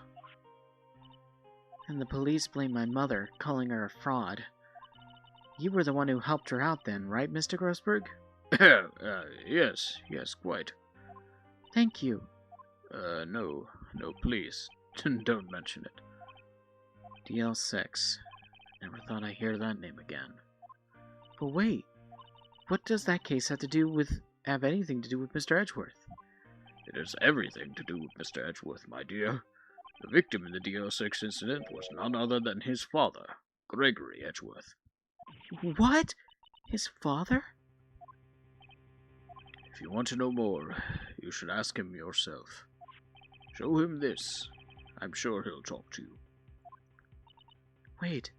And the police blamed my mother, calling her a fraud. You were the one who helped her out then, right, Mr. Grossberg? Yes, quite. Thank you. No, please. Don't mention it. DL6. Never thought I'd hear that name again. But wait, what does that case have anything to do with Mr. Edgeworth? It has everything to do with Mr. Edgeworth, my dear. The victim in the DL6 incident was none other than his father, Gregory Edgeworth. What? His father? If you want to know more, you should ask him yourself. Show him this. I'm sure he'll talk to you. Wait,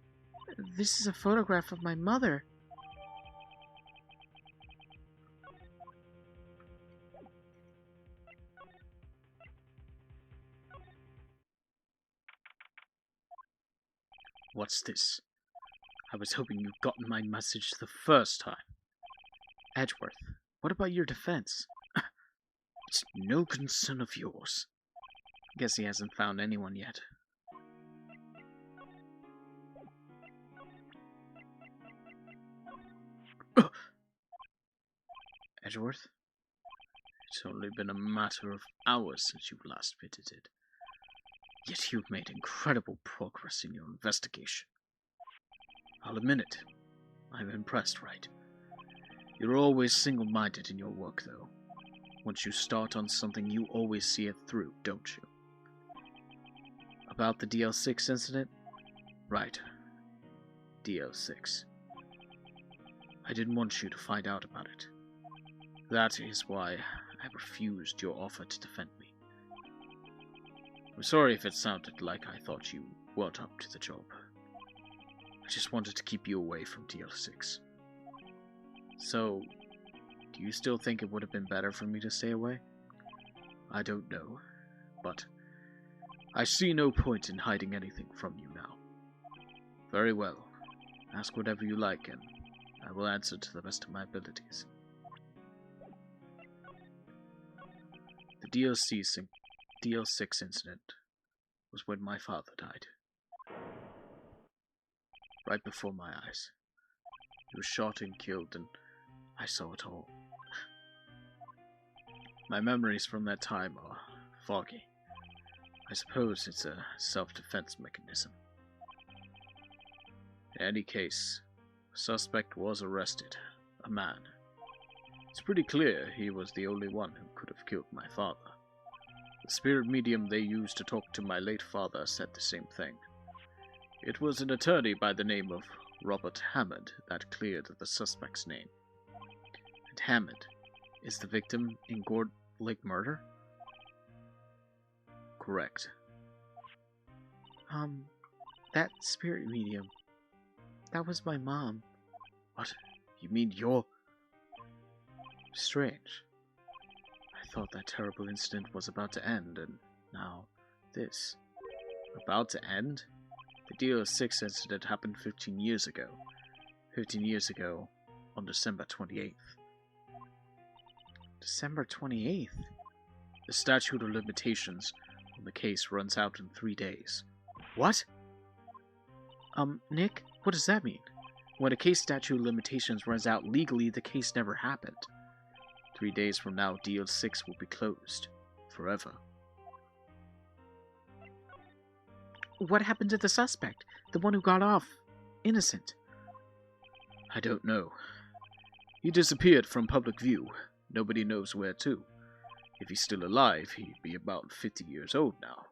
this is a photograph of my mother. What's this? I was hoping you'd gotten my message the first time. Edgeworth, what about your defense? It's no concern of yours. Guess he hasn't found anyone yet. Edgeworth? It's only been a matter of hours since you've last visited. Yet you've made incredible progress in your investigation. I'll admit it. I'm impressed, right? You're always single-minded in your work, though. Once you start on something, you always see it through, don't you? About the DL6 incident? Right. DL6. I didn't want you to find out about it. That is why I refused your offer to defend me. I'm sorry if it sounded like I thought you weren't up to the job. I just wanted to keep you away from DL6. So, do you still think it would have been better for me to stay away? I don't know, but I see no point in hiding anything from you now. Very well. Ask whatever you like, and I will answer to the best of my abilities. The DL6 incident was when my father died. Right before my eyes. He was shot and killed, and I saw it all. My memories from that time are foggy. I suppose it's a self-defense mechanism. In any case, the suspect was arrested. A man. It's pretty clear he was the only one who could have killed my father. The spirit medium they used to talk to my late father said the same thing. It was an attorney by the name of Robert Hammond that cleared the suspect's name. Vincent Hammond is the victim in Gourd Lake murder? Correct. That spirit medium. That was my mom. What? You mean you're... Strange. I thought that terrible incident was about to end, and now this. About to end? The DO6 incident happened 15 years ago. 15 years ago, on December 28th. December 28th? The statute of limitations on the case runs out in 3 days. What? Nick, what does that mean? When a case statute of limitations runs out legally, the case never happened. 3 days from now, DL6 will be closed. Forever. What happened to the suspect? The one who got off innocent? I don't know. He disappeared from public view. Nobody knows where to. If he's still alive, he'd be about 50 years old now.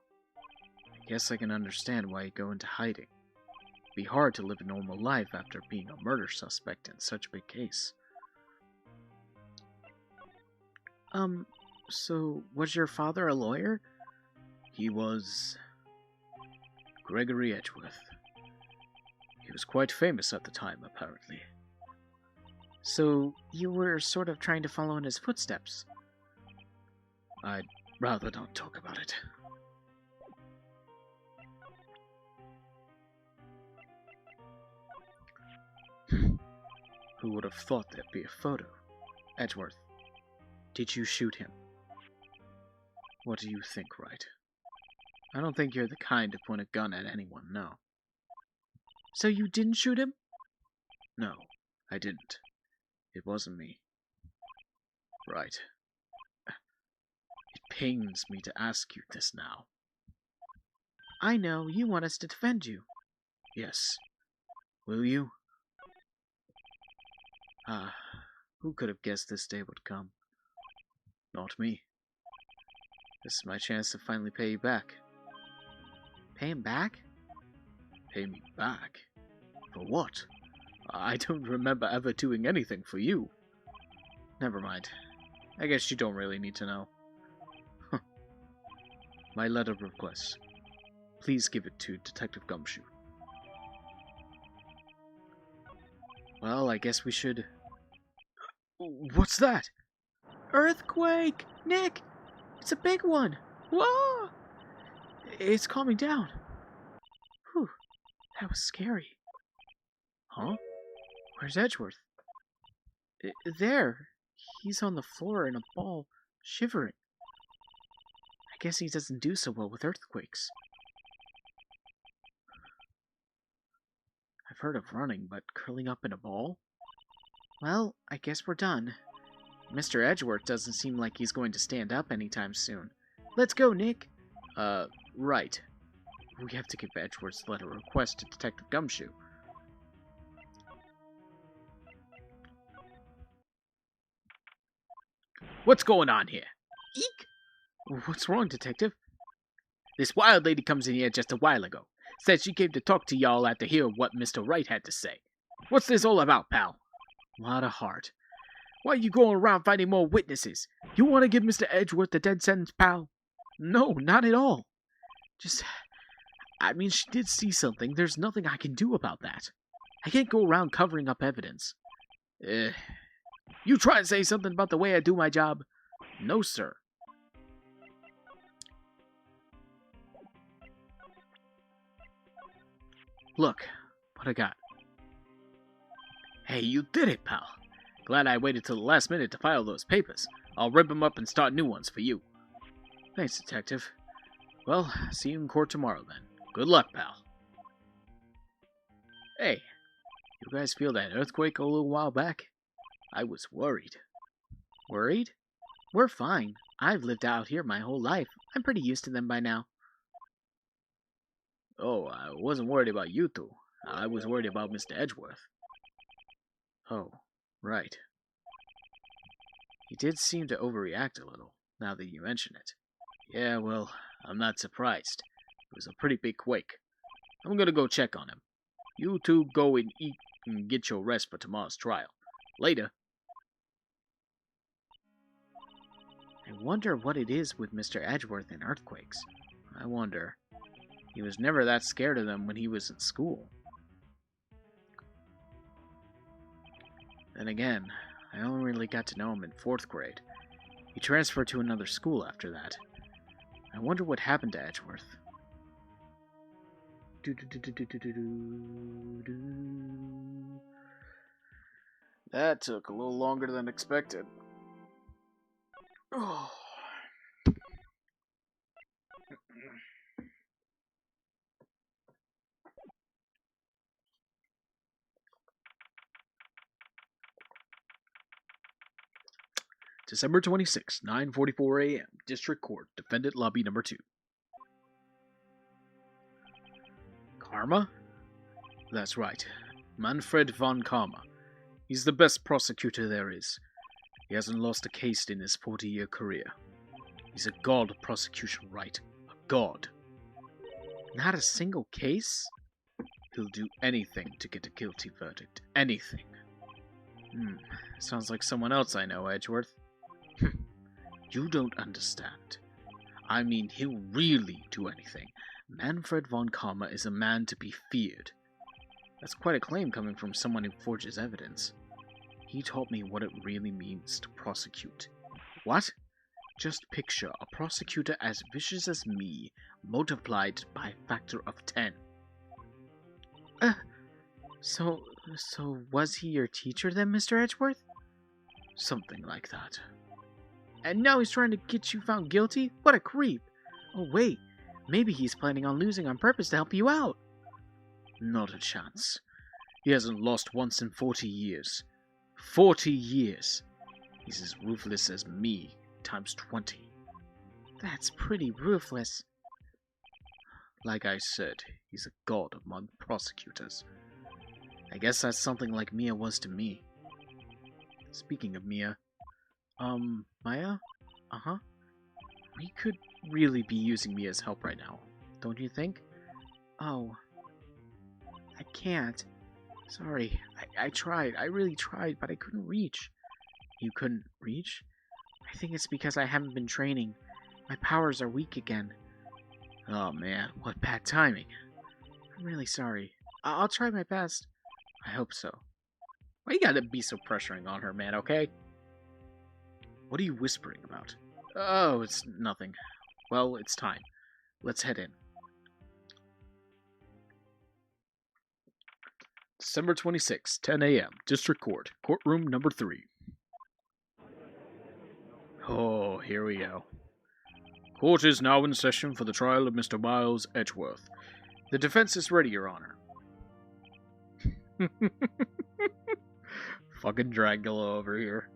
I guess I can understand why he'd go into hiding. It'd be hard to live a normal life after being a murder suspect in such a big case. So was your father a lawyer? He was... Gregory Edgeworth. He was quite famous at the time, apparently. So you were sort of trying to follow in his footsteps? I'd rather not talk about it. Who would have thought there'd be a photo? Edgeworth, did you shoot him? What do you think, Wright? I don't think you're the kind to point a gun at anyone, no. So you didn't shoot him? No, I didn't. It wasn't me. Right. It pains me to ask you this now. I know, you want us to defend you. Yes. Will you? Who could have guessed this day would come? Not me. This is my chance to finally pay you back. Pay him back? Pay me back? For what? I don't remember ever doing anything for you. Never mind. I guess you don't really need to know. My letter of request. Please give it to Detective Gumshoe. Well, I guess we should... What's that? Earthquake! Nick! It's a big one! Whoa! It's calming down. Whew, that was scary. Huh? Where's Edgeworth? There. He's on the floor in a ball, shivering. I guess he doesn't do so well with earthquakes. I've heard of running, but curling up in a ball? Well, I guess we're done. Mr. Edgeworth doesn't seem like he's going to stand up anytime soon. Let's go, Nick! Right. We have to give Edgeworth's letter of request to Detective Gumshoe. What's going on here? Eek! What's wrong, Detective? This wild lady comes in here just a while ago. Said she came to talk to y'all after hearing what Mr. Wright had to say. What's this all about, pal? Lot of heart. Why are you going around finding more witnesses? You want to give Mr. Edgeworth the dead sentence, pal? No, not at all. I mean, she did see something. There's nothing I can do about that. I can't go around covering up evidence. You try and say something about the way I do my job? No, sir. Look, what I got. Hey, you did it, pal. Glad I waited till the last minute to file those papers. I'll rip them up and start new ones for you. Thanks, Detective. Well, see you in court tomorrow, then. Good luck, pal. Hey, you guys feel that earthquake a little while back? I was worried. Worried? We're fine. I've lived out here my whole life. I'm pretty used to them by now. Oh, I wasn't worried about you two. I was worried about Mr. Edgeworth. Oh, right. He did seem to overreact a little, now that you mention it. Yeah, well, I'm not surprised. It was a pretty big quake. I'm gonna go check on him. You two go and eat and get your rest for tomorrow's trial. Later. I wonder what it is with Mr. Edgeworth and earthquakes. I wonder. He was never that scared of them when he was in school. Then again, I only really got to know him in 4th grade. He transferred to another school after that. I wonder what happened to Edgeworth. That took a little longer than expected. Oh. December 26, 9:44 a.m. District Court, Defendant Lobby Number 2. Karma? That's right. Manfred von Karma. He's the best prosecutor there is. He hasn't lost a case in his 40-year career. He's a god of prosecution right. A god. Not a single case? He'll do anything to get a guilty verdict. Anything. Sounds like someone else I know, Edgeworth. You don't understand. I mean, he'll really do anything. Manfred von Karma is a man to be feared. That's quite a claim coming from someone who forges evidence. He taught me what it really means to prosecute. What? Just picture a prosecutor as vicious as me, multiplied by a factor of 10. So was he your teacher then, Mr. Edgeworth? Something like that. And now he's trying to get you found guilty? What a creep! Oh wait, maybe he's planning on losing on purpose to help you out. Not a chance. He hasn't lost once in 40 years. 40 years! He's as ruthless as me, times 20. That's pretty ruthless. Like I said, he's a god among prosecutors. I guess that's something like Mia was to me. Speaking of Mia, Maya? Uh-huh. We could really be using Mia's help right now, don't you think? Oh. I can't. Sorry, I tried. I really tried, but I couldn't reach. You couldn't reach? I think it's because I haven't been training. My powers are weak again. Oh man, what bad timing. I'm really sorry. I'll try my best. I hope so. Why you gotta be so pressuring on her, man, okay? What are you whispering about? Oh, it's nothing. Well, it's time. Let's head in. December 26, 10 a.m. District Court, Courtroom Number 3. Oh, here we go. Court is now in session for the trial of Mr. Miles Edgeworth. The defense is ready, Your Honor. Fucking Dracula over here.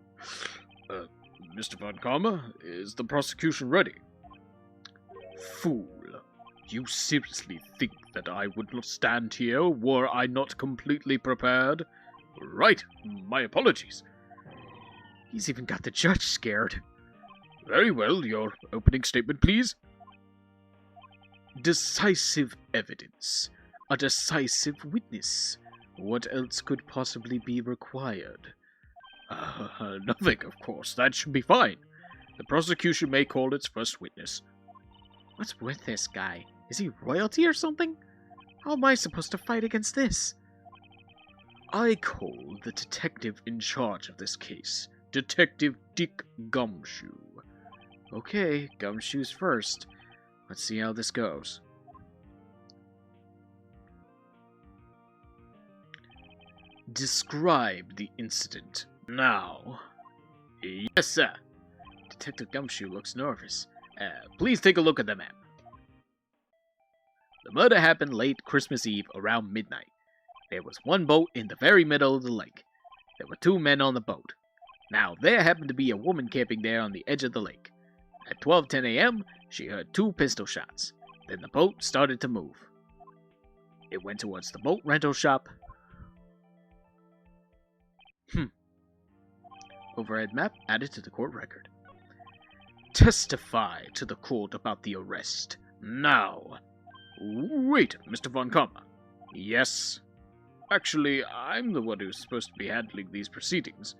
Mr. Von Karma, is the prosecution ready? Fool. You seriously think that I would not stand here were I not completely prepared? Right, my apologies. He's even got the judge scared. Very well, your opening statement, please. Decisive evidence. A decisive witness. What else could possibly be required? Nothing, of course. That should be fine. The prosecution may call its first witness. What's with this guy? Is he royalty or something? How am I supposed to fight against this? I call the detective in charge of this case, Detective Dick Gumshoe. Okay, Gumshoe's first. Let's see how this goes. Describe the incident now. Yes, sir. Detective Gumshoe looks nervous. Please take a look at the map. The murder happened late Christmas Eve around midnight. There was one boat in the very middle of the lake. There were 2 men on the boat. Now, there happened to be a woman camping there on the edge of the lake. At 12:10 a.m., she heard 2 pistol shots. Then the boat started to move. It went towards the boat rental shop. Overhead map added to the court record. Testify to the court about the arrest. Now. Wait, Mr. Von Karma. Yes. Actually, I'm the one who's supposed to be handling these proceedings.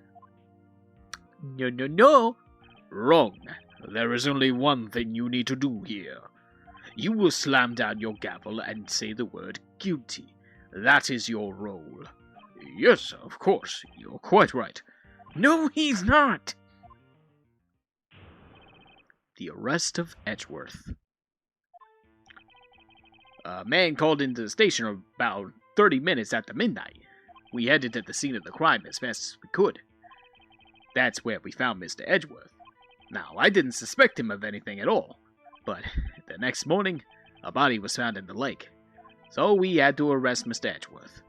No. Wrong. There is only one thing you need to do here. You will slam down your gavel and say the word guilty. That is your role. Yes, of course, you're quite right. No, he's not! The arrest of Edgeworth. A man called into the station about 30 minutes after midnight. We headed to the scene of the crime as fast as we could. That's where we found Mr. Edgeworth. Now, I didn't suspect him of anything at all, but the next morning, a body was found in the lake. So we had to arrest Mr. Edgeworth.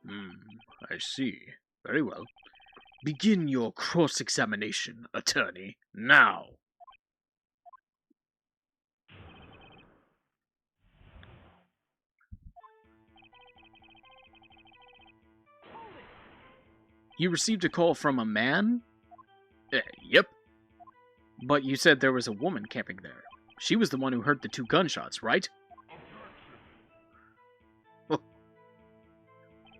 I see. Very well. Begin your cross-examination, attorney, now. You received a call from a man? Yep. But you said there was a woman camping there. She was the one who heard the 2 gunshots, right?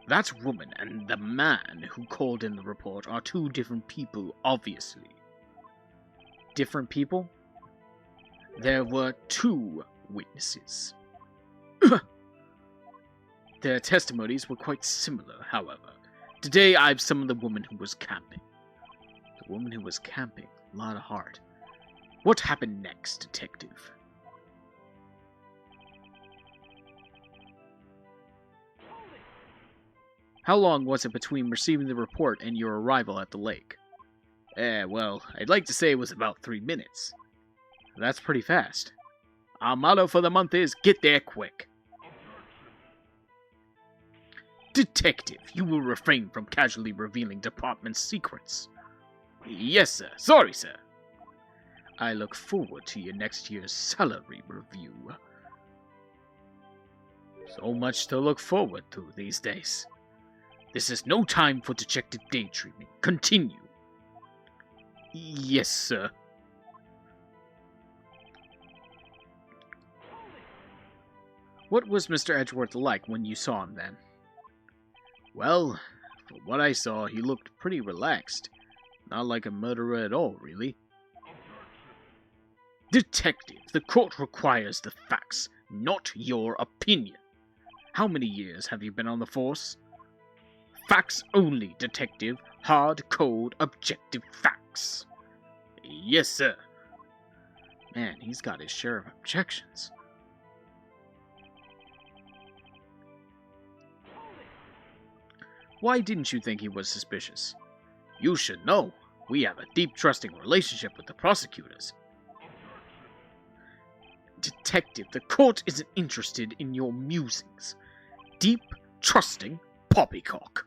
That woman and the man who called in the report are 2 different people, obviously. Different people? There were 2 witnesses. Their testimonies were quite similar, however. Today I've summoned the woman who was camping. The woman who was camping. A lot of heart. What happened next, detective? How long was it between receiving the report and your arrival at the lake? Well, I'd like to say it was about 3 minutes. That's pretty fast. Our motto for the month is, get there quick. Detective, you will refrain from casually revealing department secrets. Yes, sir. Sorry, sir. I look forward to your next year's salary review. So much to look forward to these days. This is no time for dejected daydreaming. Continue. Yes, sir. What was Mr. Edgeworth like when you saw him then? Well, from what I saw, he looked pretty relaxed. Not like a murderer at all, really. Detective, the court requires the facts, not your opinion. How many years have you been on the force? Facts only, detective. Hard, cold, objective facts. Yes, sir. Man, he's got his share of objections. Why didn't you think he was suspicious? You should know. We have a deep, trusting relationship with the prosecutors. Detective, the court isn't interested in your musings. Deep, trusting poppycock.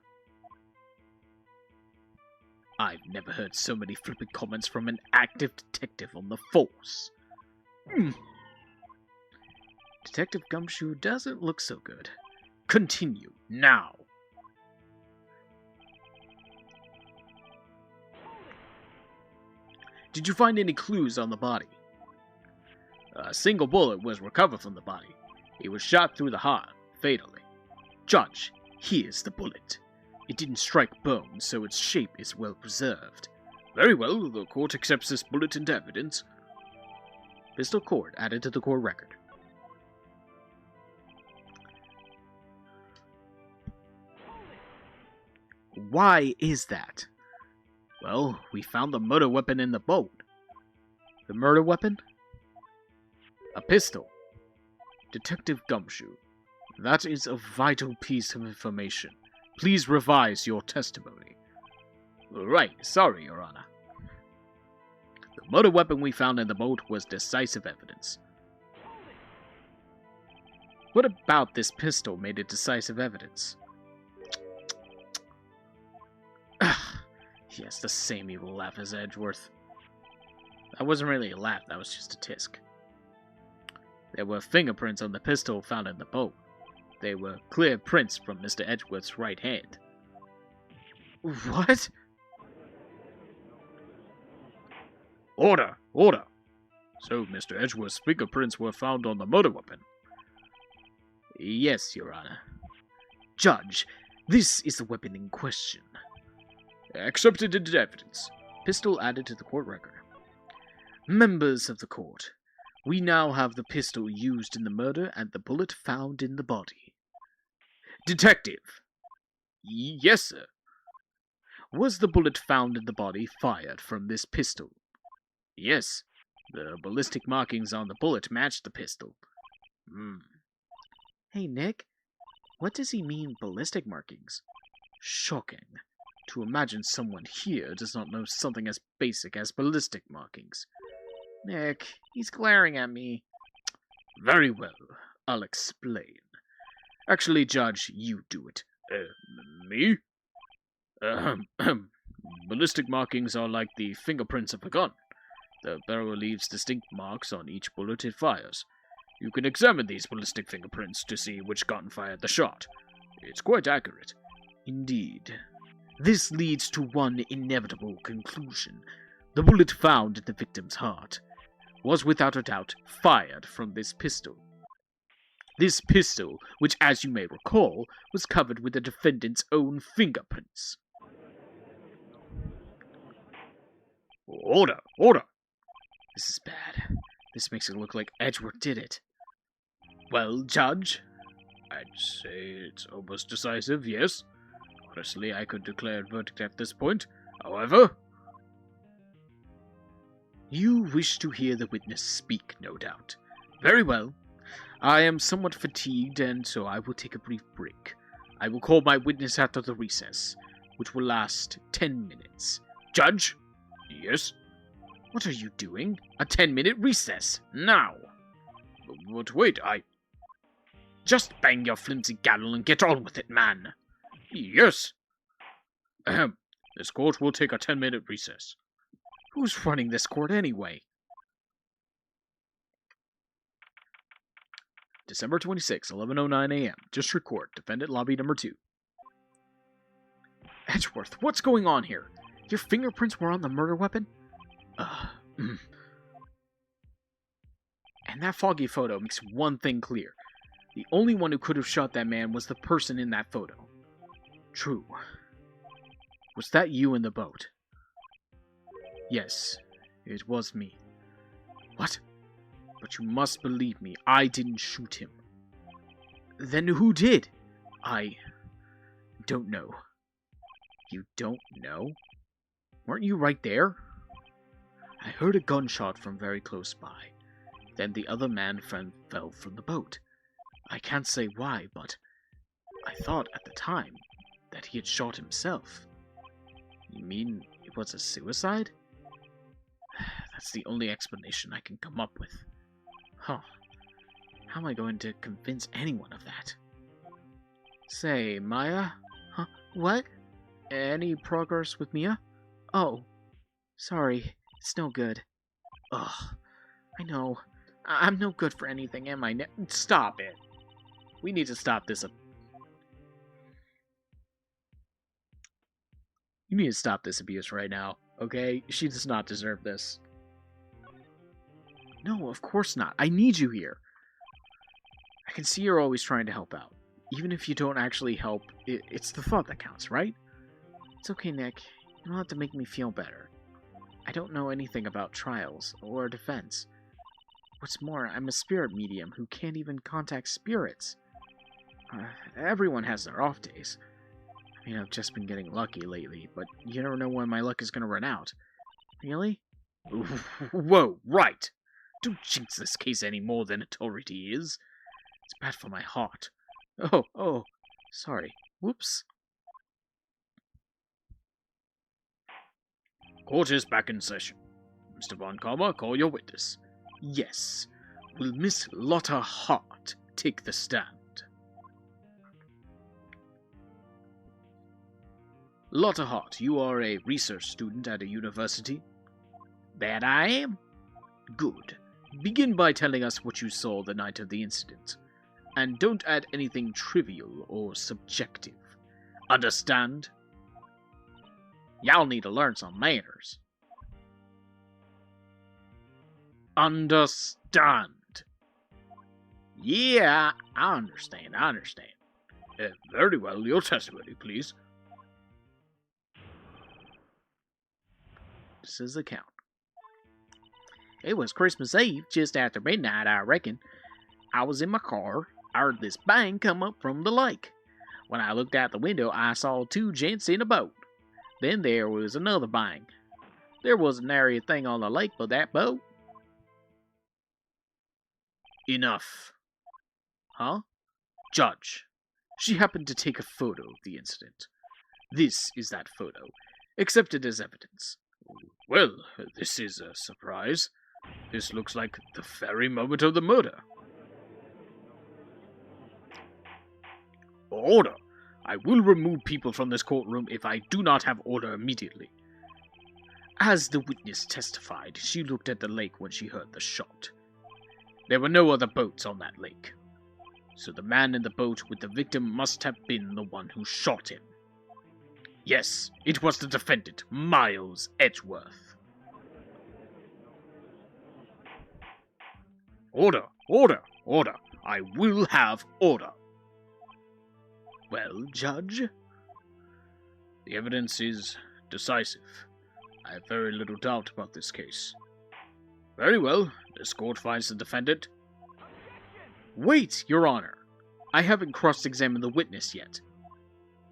I've never heard so many flippant comments from an active detective on the force. Detective Gumshoe doesn't look so good. Continue, now. Did you find any clues on the body? A single bullet was recovered from the body. It was shot through the heart, fatally. Judge, here's the bullet. It didn't strike bone, so its shape is well preserved. Very well, the court accepts this bullet into evidence. Pistol cord added to the court record. Why is that? Well, we found the murder weapon in the boat. The murder weapon? A pistol. Detective Gumshoe, that is a vital piece of information. Please revise your testimony. Right, sorry, Your Honor. The murder weapon we found in the boat was decisive evidence. What about this pistol made it decisive evidence? Yes, the same evil laugh as Edgeworth. That wasn't really a laugh, that was just a tisk. There were fingerprints on the pistol found in the boat. They were clear prints from Mr. Edgeworth's right hand. What? Order! Order! So, Mr. Edgeworth's fingerprints were found on the murder weapon? Yes, Your Honor. Judge, this is the weapon in question. Accepted into evidence. Pistol added to the court record. Members of the court, we now have the pistol used in the murder and the bullet found in the body. Detective. Yes, sir. Was the bullet found in the body fired from this pistol? Yes. The ballistic markings on the bullet matched the pistol. Hey, Nick. What does he mean, ballistic markings? Shocking. To imagine someone here does not know something as basic as ballistic markings. Nick, he's glaring at me. Very well, I'll explain. Actually, Judge, you do it. Me? Ballistic markings are like the fingerprints of a gun. The barrel leaves distinct marks on each bullet it fires. You can examine these ballistic fingerprints to see which gun fired the shot. It's quite accurate. Indeed. This leads to one inevitable conclusion. The bullet found in the victim's heart was without a doubt fired from this pistol. This pistol, which as you may recall, was covered with the defendant's own fingerprints. Order! Order! This is bad. This makes it look like Edgeworth did it. Well, Judge? I'd say it's almost decisive, yes. Honestly, I could declare a verdict at this point. However... You wish to hear the witness speak, no doubt. Very well. I am somewhat fatigued, and so I will take a brief break. I will call my witness after the recess, which will last 10 minutes. Judge? Yes? What are you doing? A 10-minute recess, now! But wait, Just bang your flimsy gavel and get on with it, man! Yes! Ahem. This court will take a 10-minute recess. Who's running this court anyway? December 26, 11:09 a.m. District Court, Defendant Lobby Number 2. Edgeworth, what's going on here? Your fingerprints were on the murder weapon? And that foggy photo makes one thing clear. The only one who could have shot that man was the person in that photo. True. Was that you in the boat? Yes, it was me. What? But you must believe me, I didn't shoot him. Then who did? I don't know. You don't know? Weren't you right there? I heard a gunshot from very close by. Then the other man fell from the boat. I can't say why, but I thought at the time that he had shot himself. You mean it was a suicide? That's the only explanation I can come up with. Huh. How am I going to convince anyone of that? Say, Maya? Huh? What? Any progress with Mia? Oh. Sorry. It's no good. Ugh. I know. I'm no good for anything, am I? Stop it. We need to stop this. You need to stop this abuse right now, okay? She does not deserve this. No, of course not. I need you here. I can see you're always trying to help out. Even if you don't actually help, it's the thought that counts, right? It's okay, Nick. You don't have to make me feel better. I don't know anything about trials or defense. What's more, I'm a spirit medium who can't even contact spirits. Everyone has their off days. I mean, I've just been getting lucky lately, but you never know when my luck is going to run out. Really? Whoa, right! Don't jinx this case any more than it already is. It's bad for my heart. Oh, sorry. Whoops. Court is back in session. Mr. Von Karma, call your witness. Yes. Will Miss Lotta Hart take the stand? Lotta Hart, you are a research student at a university? That I am. Good. Begin by telling us what you saw the night of the incident. And don't add anything trivial or subjective. Understand? Y'all need to learn some manners. Understand. Yeah, I understand. Very well, your testimony, please. witness's account. It was Christmas Eve, just after midnight, I reckon. I was in my car. I heard this bang come up from the lake. When I looked out the window, I saw two gents in a boat. Then there was another bang. There wasn't nary a thing on the lake but that boat. Enough. Huh? Judge, she happened to take a photo of the incident. This is that photo. Accepted as evidence. Well, this is a surprise. This looks like the very moment of the murder. Order! I will remove people from this courtroom if I do not have order immediately. As the witness testified, she looked at the lake when she heard the shot. There were no other boats on that lake. So the man in the boat with the victim must have been the one who shot him. Yes, it was the defendant, Miles Edgeworth. Order! Order! Order! I will have order! Well, Judge? The evidence is decisive. I have very little doubt about this case. Very well, this court finds the defendant. Wait, Your Honor! I haven't cross-examined the witness yet.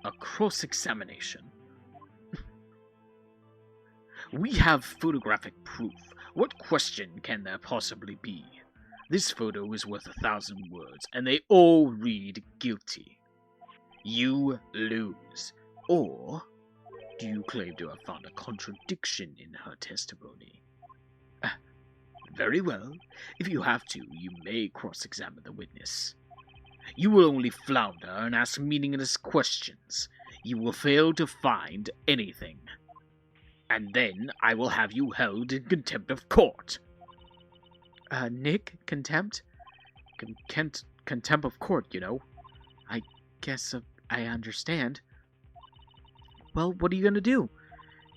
A cross-examination? We have photographic proof. What question can there possibly be? This photo is worth 1,000 words, and they all read guilty. You lose. Or do you claim to have found a contradiction in her testimony? Very well. If you have to, you may cross-examine the witness. You will only flounder and ask meaningless questions. You will fail to find anything. And then I will have you held in contempt of court. Nick? Contempt? Contempt of court, you know. I guess I understand. Well, what are you going to do?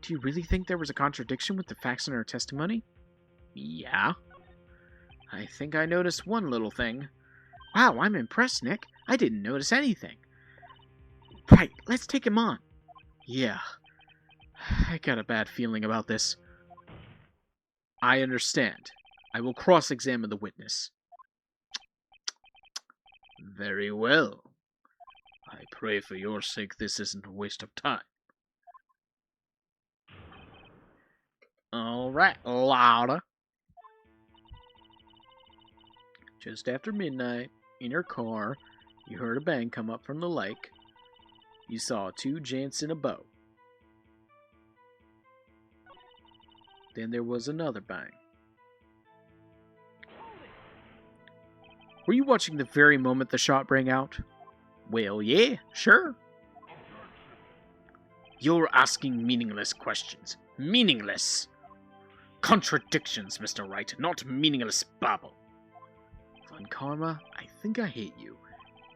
Do you really think there was a contradiction with the facts in her testimony? Yeah. I think I noticed one little thing. Wow, I'm impressed, Nick. I didn't notice anything. Right, let's take him on. Yeah. I got a bad feeling about this. I understand. I will cross-examine the witness. Very well. I pray for your sake this isn't a waste of time. All right, Laura. Just after midnight, in your car, you heard a bang come up from the lake. You saw two gents in a boat. Then there was another bang. Were you watching the very moment the shot rang out? Well, yeah, sure. You're asking meaningless questions. Meaningless! Contradictions, Mr. Wright, not meaningless babble. Von Karma, I think I hate you.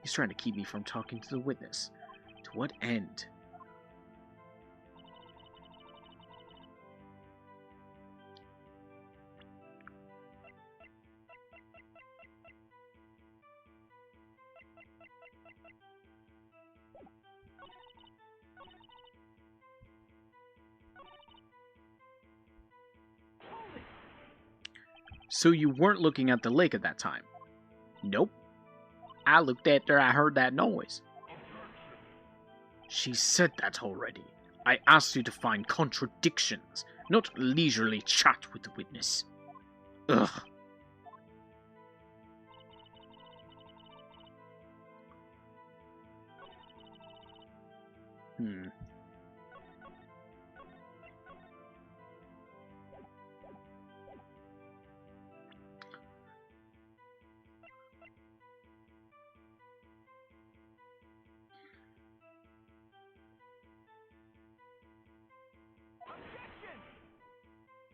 He's trying to keep me from talking to the witness. To what end? So you weren't looking at the lake at that time? Nope. I looked after I heard that noise. She said that already. I asked you to find contradictions, not leisurely chat with the witness. Ugh.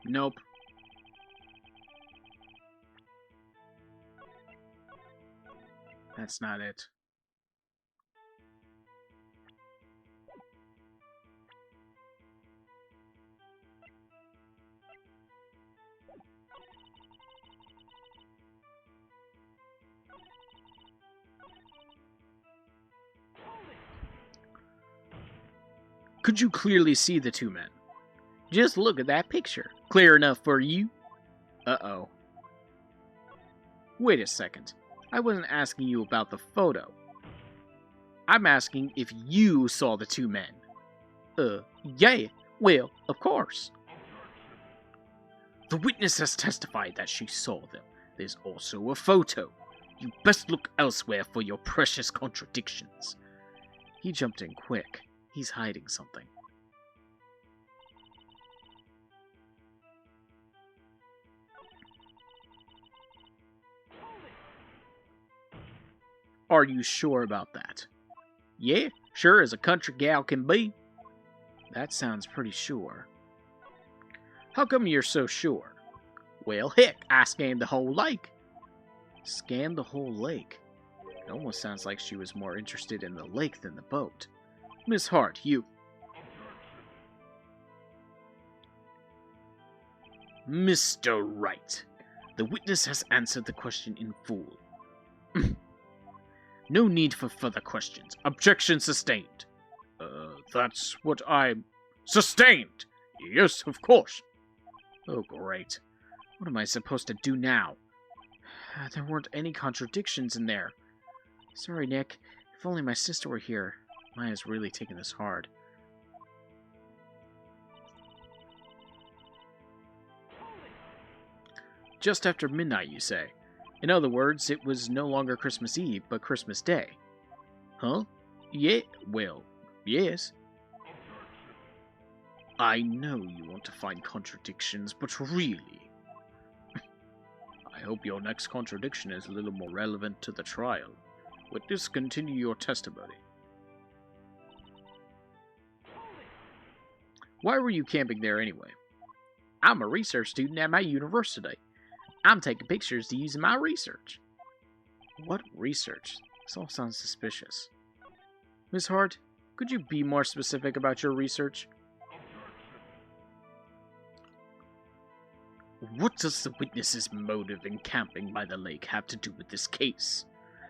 Nope. That's not it. Could you clearly see the two men? Just look at that picture. Clear enough for you? Uh-oh. Wait a second. I wasn't asking you about the photo. I'm asking if you saw the two men. Yeah. Well, of course. The witness has testified that she saw them. There's also a photo. You best look elsewhere for your precious contradictions. He jumped in quick. He's hiding something. Are you sure about that? Yeah, sure as a country gal can be. That sounds pretty sure. How come you're so sure? Well, heck, I scanned the whole lake. Scanned the whole lake? It almost sounds like she was more interested in the lake than the boat. Miss Hart, you... Mr. Wright, the witness has answered the question in full. No need for further questions. Objection sustained. That's what I'm... Sustained! Yes, of course. Oh, great. What am I supposed to do now? There weren't any contradictions in there. Sorry, Nick. If only my sister were here. Maya's really taking this hard. Just after midnight, you say? In other words, it was no longer Christmas Eve, but Christmas Day. Huh? Yeah, well, yes. I know you want to find contradictions, but really... I hope your next contradiction is a little more relevant to the trial. Witness, continue your testimony. Why were you camping there anyway? I'm a research student at my university. I'm taking pictures to use in my research. What research? This all sounds suspicious. Miss Hart, could you be more specific about your research? What does the witness's motive in camping by the lake have to do with this case?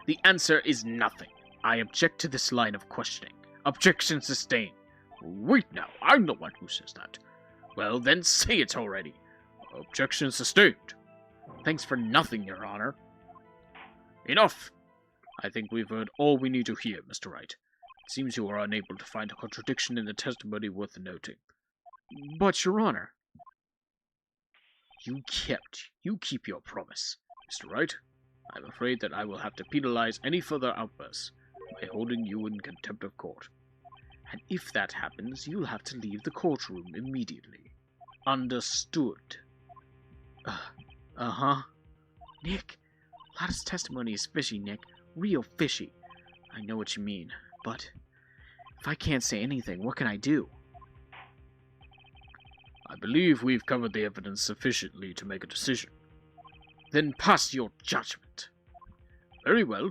The answer is nothing. I object to this line of questioning. Objection sustained. Wait now, I'm the one who says that. Well, then say it already. Objection sustained. Thanks for nothing, Your Honor. Enough! I think we've heard all we need to hear, Mr. Wright. It seems you are unable to find a contradiction in the testimony worth noting. But, Your Honor... You keep your promise. Mr. Wright, I'm afraid that I will have to penalize any further outbursts by holding you in contempt of court. And if that happens, you'll have to leave the courtroom immediately. Understood. Uh-huh. Nick, Lotta's testimony is fishy, Nick. Real fishy. I know what you mean, but if I can't say anything, what can I do? I believe we've covered the evidence sufficiently to make a decision. Then pass your judgment. Very well.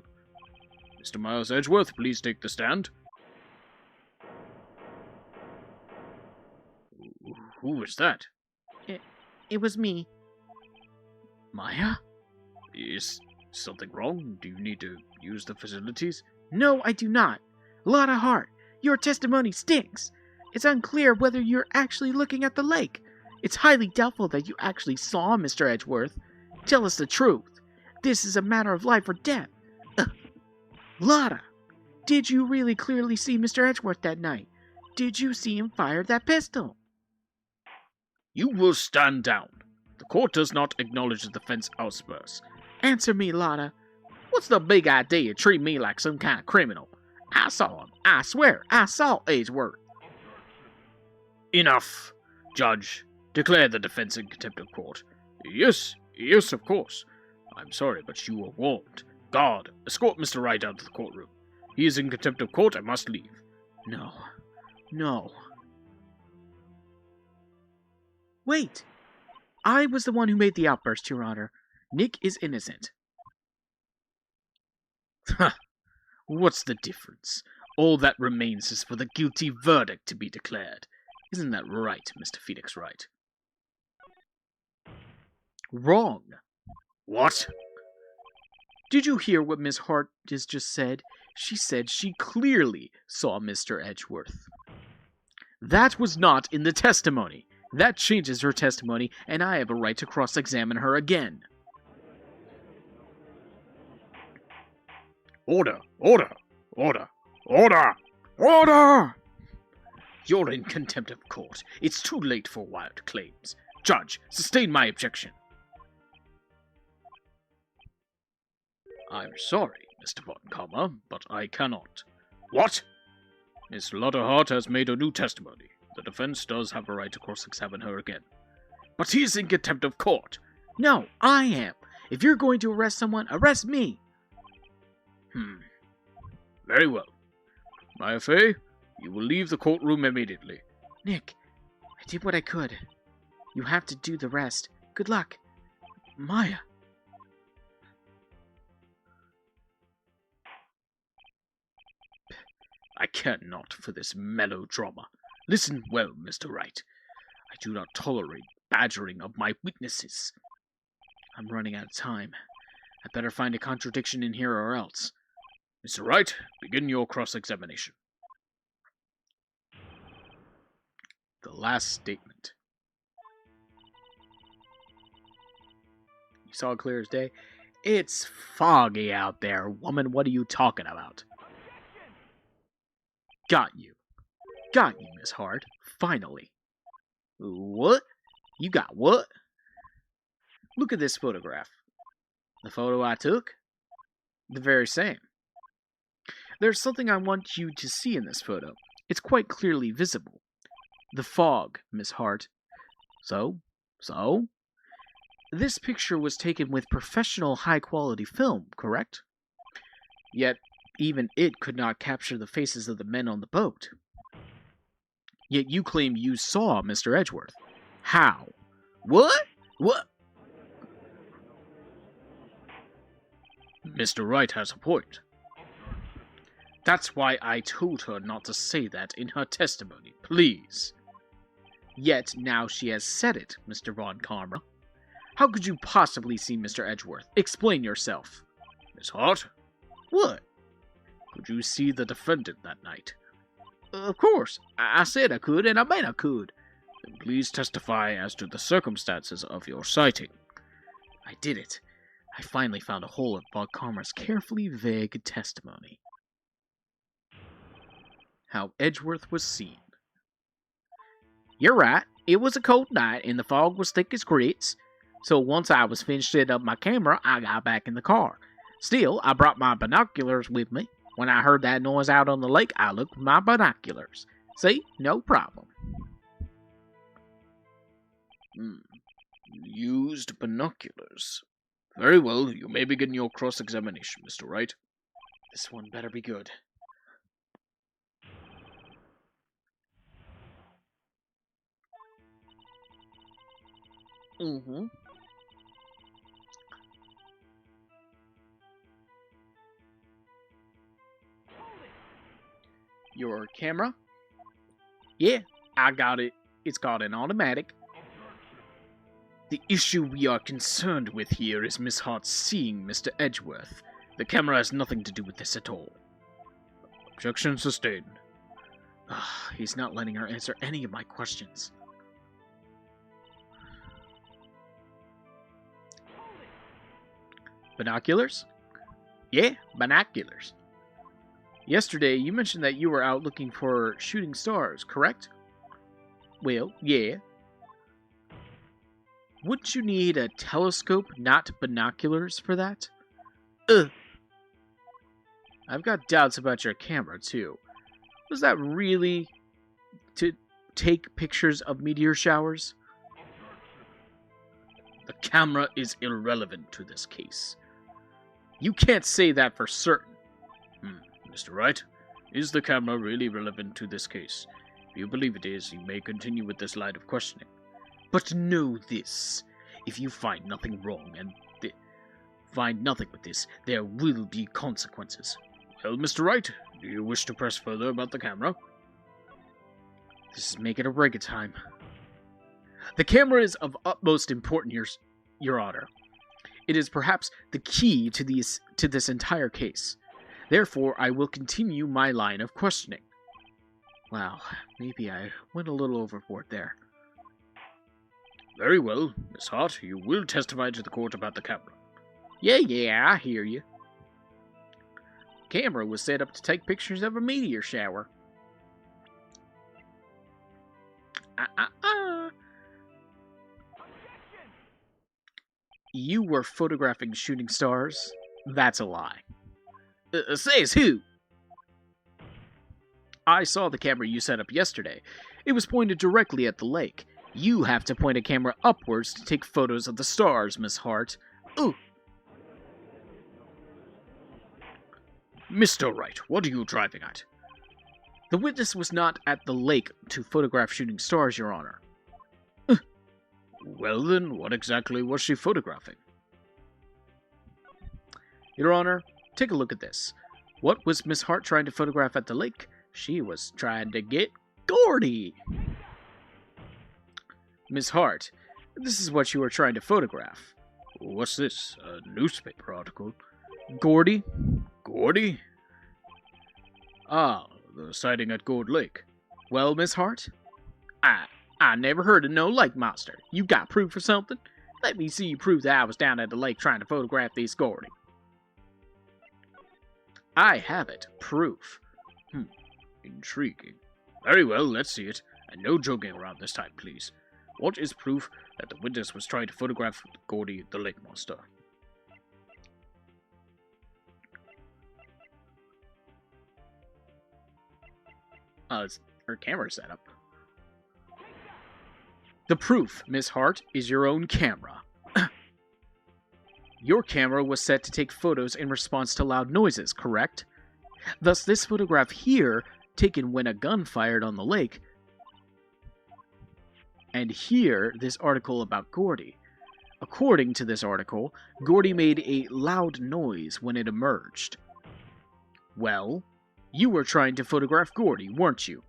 Mr. Miles Edgeworth, please take the stand. Who was that? It was me. Maya? Is something wrong? Do you need to use the facilities? No, I do not. Lotta Hart, your testimony stinks. It's unclear whether you're actually looking at the lake. It's highly doubtful that you actually saw Mr. Edgeworth. Tell us the truth. This is a matter of life or death. Lotta, did you really clearly see Mr. Edgeworth that night? Did you see him fire that pistol? You will stand down. The court does not acknowledge the defense outbursts. Answer me, Lotta. What's the big idea treating me like some kind of criminal? I saw him. I swear, I saw Edgeworth. Enough. Judge, declare the defense in contempt of court. Yes, of course. I'm sorry, but you were warned. Guard, escort Mr. Wright out of the courtroom. He is in contempt of court. I must leave. No. Wait. I was the one who made the outburst, Your Honor. Nick is innocent. Ha! What's the difference? All that remains is for the guilty verdict to be declared. Isn't that right, Mr. Phoenix Wright? Wrong. What? Did you hear what Miss Hart has just said? She said she clearly saw Mr. Edgeworth. That was not in the testimony. That changes her testimony, and I have a right to cross-examine her again. Order! Order! Order! Order! Order! You're in contempt of court. It's too late for wild claims. Judge, sustain my objection. I'm sorry, Mr. Von Karma, but I cannot. What? Miss Lutterhart has made a new testimony. The defense does have a right to cross-examine her again. But he's in contempt of court. No, I am. If you're going to arrest someone, arrest me. Very well. Maya Fey, you will leave the courtroom immediately. Nick, I did what I could. You have to do the rest. Good luck. Maya. I care not for this melodrama. Listen well, Mr. Wright. I do not tolerate badgering of my witnesses. I'm running out of time. I better find a contradiction in here or else. Mr. Wright, begin your cross-examination. The last statement. You saw it clear as day? It's foggy out there, woman. What are you talking about? Got you. Got you, Miss Hart. Finally. What? You got what? Look at this photograph. The photo I took? The very same. There's something I want you to see in this photo. It's quite clearly visible. The fog, Miss Hart. So? This picture was taken with professional high-quality film, correct? Yet, even it could not capture the faces of the men on the boat. Yet you claim you saw Mr. Edgeworth. How? What? What? Mr. Wright has a point. That's why I told her not to say that in her testimony, please. Yet now she has said it, Mr. Von Karma. How could you possibly see Mr. Edgeworth? Explain yourself. Miss Hart? What? Could you see the defendant that night? Of course. I said I could, and I meant I could. Then please testify as to the circumstances of your sighting. I did it. I finally found a hole in Von Karma's carefully vague testimony. How Edgeworth was seen. You're right. It was a cold night, and the fog was thick as grits. So once I was finished setting up my camera, I got back in the car. Still, I brought my binoculars with me. When I heard that noise out on the lake, I looked with my binoculars. See? No problem. Used binoculars. Very well, you may begin your cross-examination, Mr. Wright. This one better be good. Your camera? Yeah, I got it. It's got an automatic. The issue we are concerned with here is Miss Hart seeing Mr. Edgeworth. The camera has nothing to do with this at all. Objection sustained. He's not letting her answer any of my questions. Binoculars? Yeah, binoculars. Yesterday, you mentioned that you were out looking for shooting stars, correct? Well, yeah. Wouldn't you need a telescope, not binoculars, for that? I've got doubts about your camera, too. Was that really to take pictures of meteor showers? The camera is irrelevant to this case. You can't say that for certain. Mr. Wright, is the camera really relevant to this case? If you believe it is, you may continue with this line of questioning. But know this. If you find nothing wrong and find nothing with this, there will be consequences. Well, Mr. Wright, do you wish to press further about the camera? This is making a break of time. The camera is of utmost importance, Your Honor. It is perhaps the key to this entire case. Therefore, I will continue my line of questioning. Wow, maybe I went a little overboard there. Very well, Miss Hart, you will testify to the court about the camera. Yeah, I hear you. Camera was set up to take pictures of a meteor shower. You were photographing shooting stars? That's a lie. Says who? I saw the camera you set up yesterday. It was pointed directly at the lake. You have to point a camera upwards to take photos of the stars, Miss Hart. Ooh. Mr. Wright, what are you driving at? The witness was not at the lake to photograph shooting stars, Your Honor. Well then, what exactly was she photographing? Your Honor, take a look at this. What was Miss Hart trying to photograph at the lake? She was trying to get Gordy. Miss Hart, this is what you were trying to photograph. What's this? A newspaper article? Gordy? Gordy? Ah, the sighting at Gourd Lake. Well, Miss Hart? I never heard of no lake monster. You got proof or something? Let me see you prove that I was down at the lake trying to photograph this Gordy. I have it. Proof. Intriguing. Very well, let's see it. And no joking around this time, please. What is proof that the witness was trying to photograph Gordy the lake monster? It's her camera setup. The proof, Miss Hart, is your own camera. Your camera was set to take photos in response to loud noises, correct? Thus, this photograph here, taken when a gun fired on the lake, and here, this article about Gordy. According to this article, Gordy made a loud noise when it emerged. Well, you were trying to photograph Gordy, weren't you?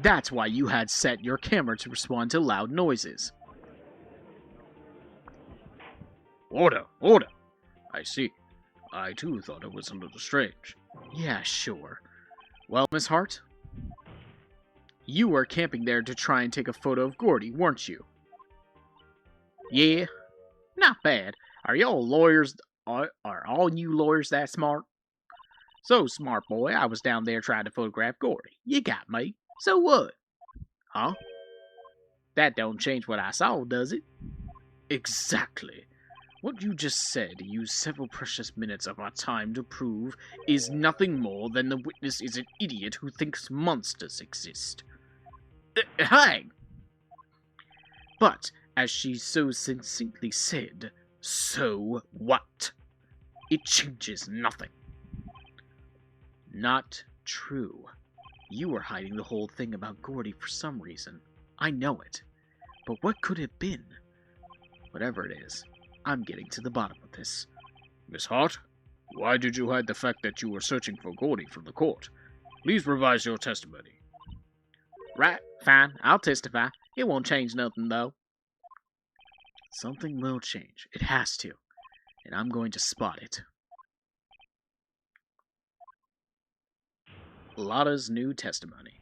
That's why you had set your camera to respond to loud noises. Order! Order! I see. I too thought it was a little strange. Yeah, sure. Well, Miss Hart? You were camping there to try and take a photo of Gordy, weren't you? Yeah? Not bad. Are y'all lawyers... Are all you lawyers that smart? So, smart boy, I was down there trying to photograph Gordy. You got me. So what? Huh? That don't change what I saw, does it? Exactly. What you just said, use several precious minutes of our time to prove, is nothing more than the witness is an idiot who thinks monsters exist. Hang! But, as she so succinctly said, so what? It changes nothing. Not true. You were hiding the whole thing about Gordy for some reason. I know it. But what could it have been? Whatever it is, I'm getting to the bottom of this. Miss Hart, why did you hide the fact that you were searching for Gordy from the court? Please revise your testimony. Right, fine, I'll testify. It won't change nothing, though. Something will change. It has to. And I'm going to spot it. Lotta's new testimony.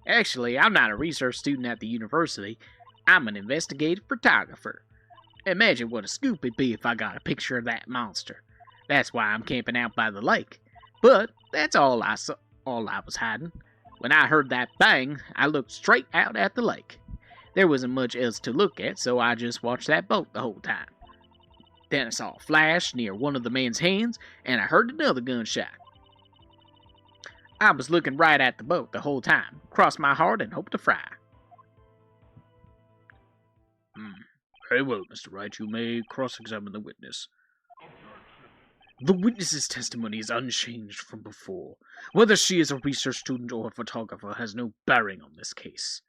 Actually, I'm not a research student at the university. I'm an investigative photographer. Imagine what a scoop it'd be if I got a picture of that monster. That's why I'm camping out by the lake. But that's all I was hiding. When I heard that bang, I looked straight out at the lake. There wasn't much else to look at, so I just watched that boat the whole time. Then I saw a flash near one of the men's hands, and I heard another gunshot. I was looking right at the boat the whole time. Crossed my heart and hoped to fry. Very well, Mr. Wright. You may cross-examine the witness. The witness's testimony is unchanged from before. Whether she is a research student or a photographer has no bearing on this case.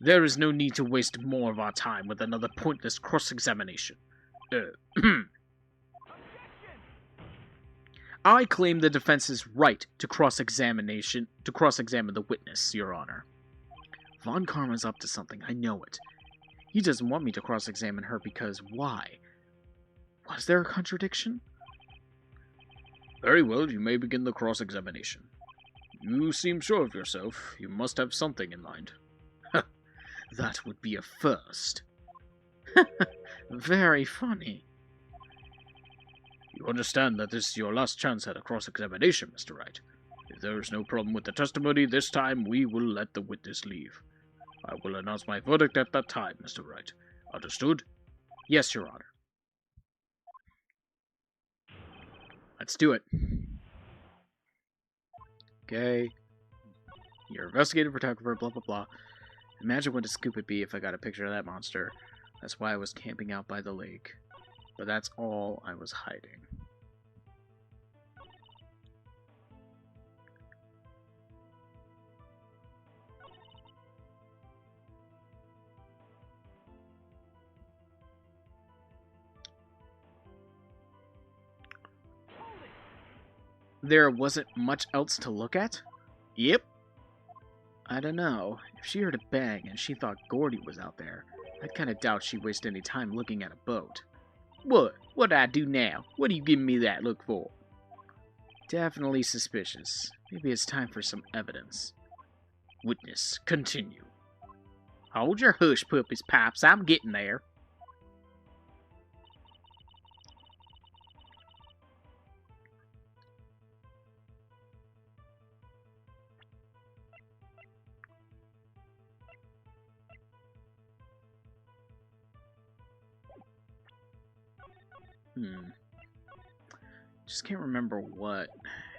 There is no need to waste more of our time with another pointless cross-examination. I claim the defense's right to cross-examine the witness, Your Honor. Von Karma's up to something, I know it. He doesn't want me to cross-examine her because why? Was there a contradiction? Very well, you may begin the cross-examination. You seem sure of yourself. You must have something in mind. That would be a first. Very funny. You understand that this is your last chance at a cross-examination, Mr. Wright. If there is no problem with the testimony this time, we will let the witness leave. I will announce my verdict at that time, Mr. Wright. Understood? Yes, Your Honor. Let's do it. Okay. You're investigative photographer, blah, blah, blah. Imagine what a scoop would be if I got a picture of that monster. That's why I was camping out by the lake. But that's all I was hiding. There wasn't much else to look at? Yep. I don't know. If she heard a bang and she thought Gordy was out there, I'd kind of doubt she'd waste any time looking at a boat. What? What'd I do now? What are you giving me that look for? Definitely suspicious. Maybe it's time for some evidence. Witness, continue. Hold your hush, puppies, Pops. I'm getting there. Just can't remember what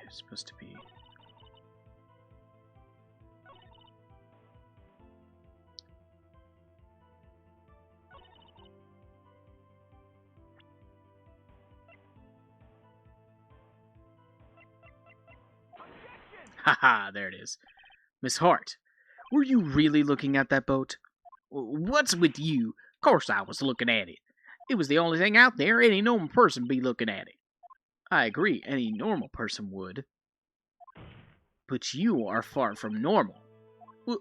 it's supposed to be. Haha, there it is. Miss Hart, were you really looking at that boat? What's with you? Of course I was looking at it. It was the only thing out there. Any normal person be looking at it. I agree, any normal person would. But you are far from normal.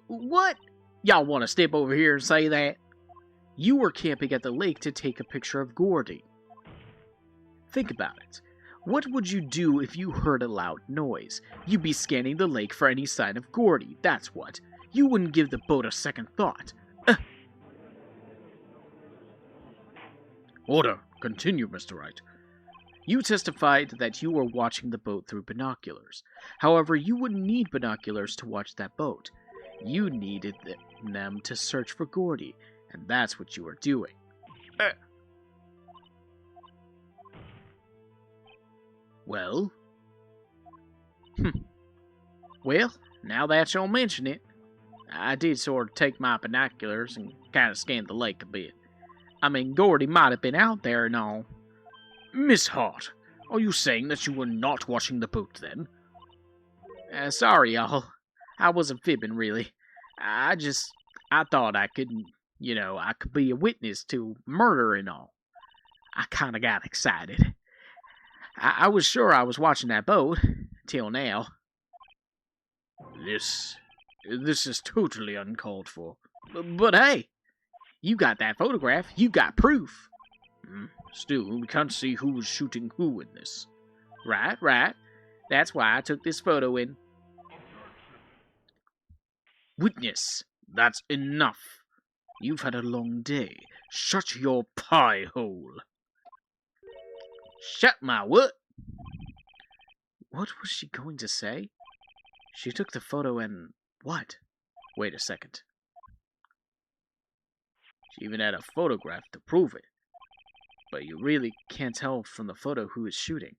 What? Y'all want to step over here and say that? You were camping at the lake to take a picture of Gordy. Think about it. What would you do if you heard a loud noise? You'd be scanning the lake for any sign of Gordy, that's what. You wouldn't give the boat a second thought. Order. Continue, Mr. Wright. You testified that you were watching the boat through binoculars. However, you wouldn't need binoculars to watch that boat. You needed them to search for Gordy, and that's what you were doing. Well? Well, now that you'll mention it, I did sort of take my binoculars and kind of scan the lake a bit. I mean, Gordy might have been out there and all. Miss Hart, are you saying that you were not watching the boat then? Sorry, y'all. I wasn't fibbing, really. I thought I could, I could be a witness to murder and all. I kind of got excited. I was sure I was watching that boat, till now. This is totally uncalled for. But hey, you got that photograph. You got proof. Still, we can't see who was shooting who in this. Right. That's why I took this photo in. Witness, that's enough. You've had a long day. Shut your pie hole. Shut my what? What was she going to say? She took the photo and what? Wait a second. She even had a photograph to prove it. But you really can't tell from the photo who is shooting.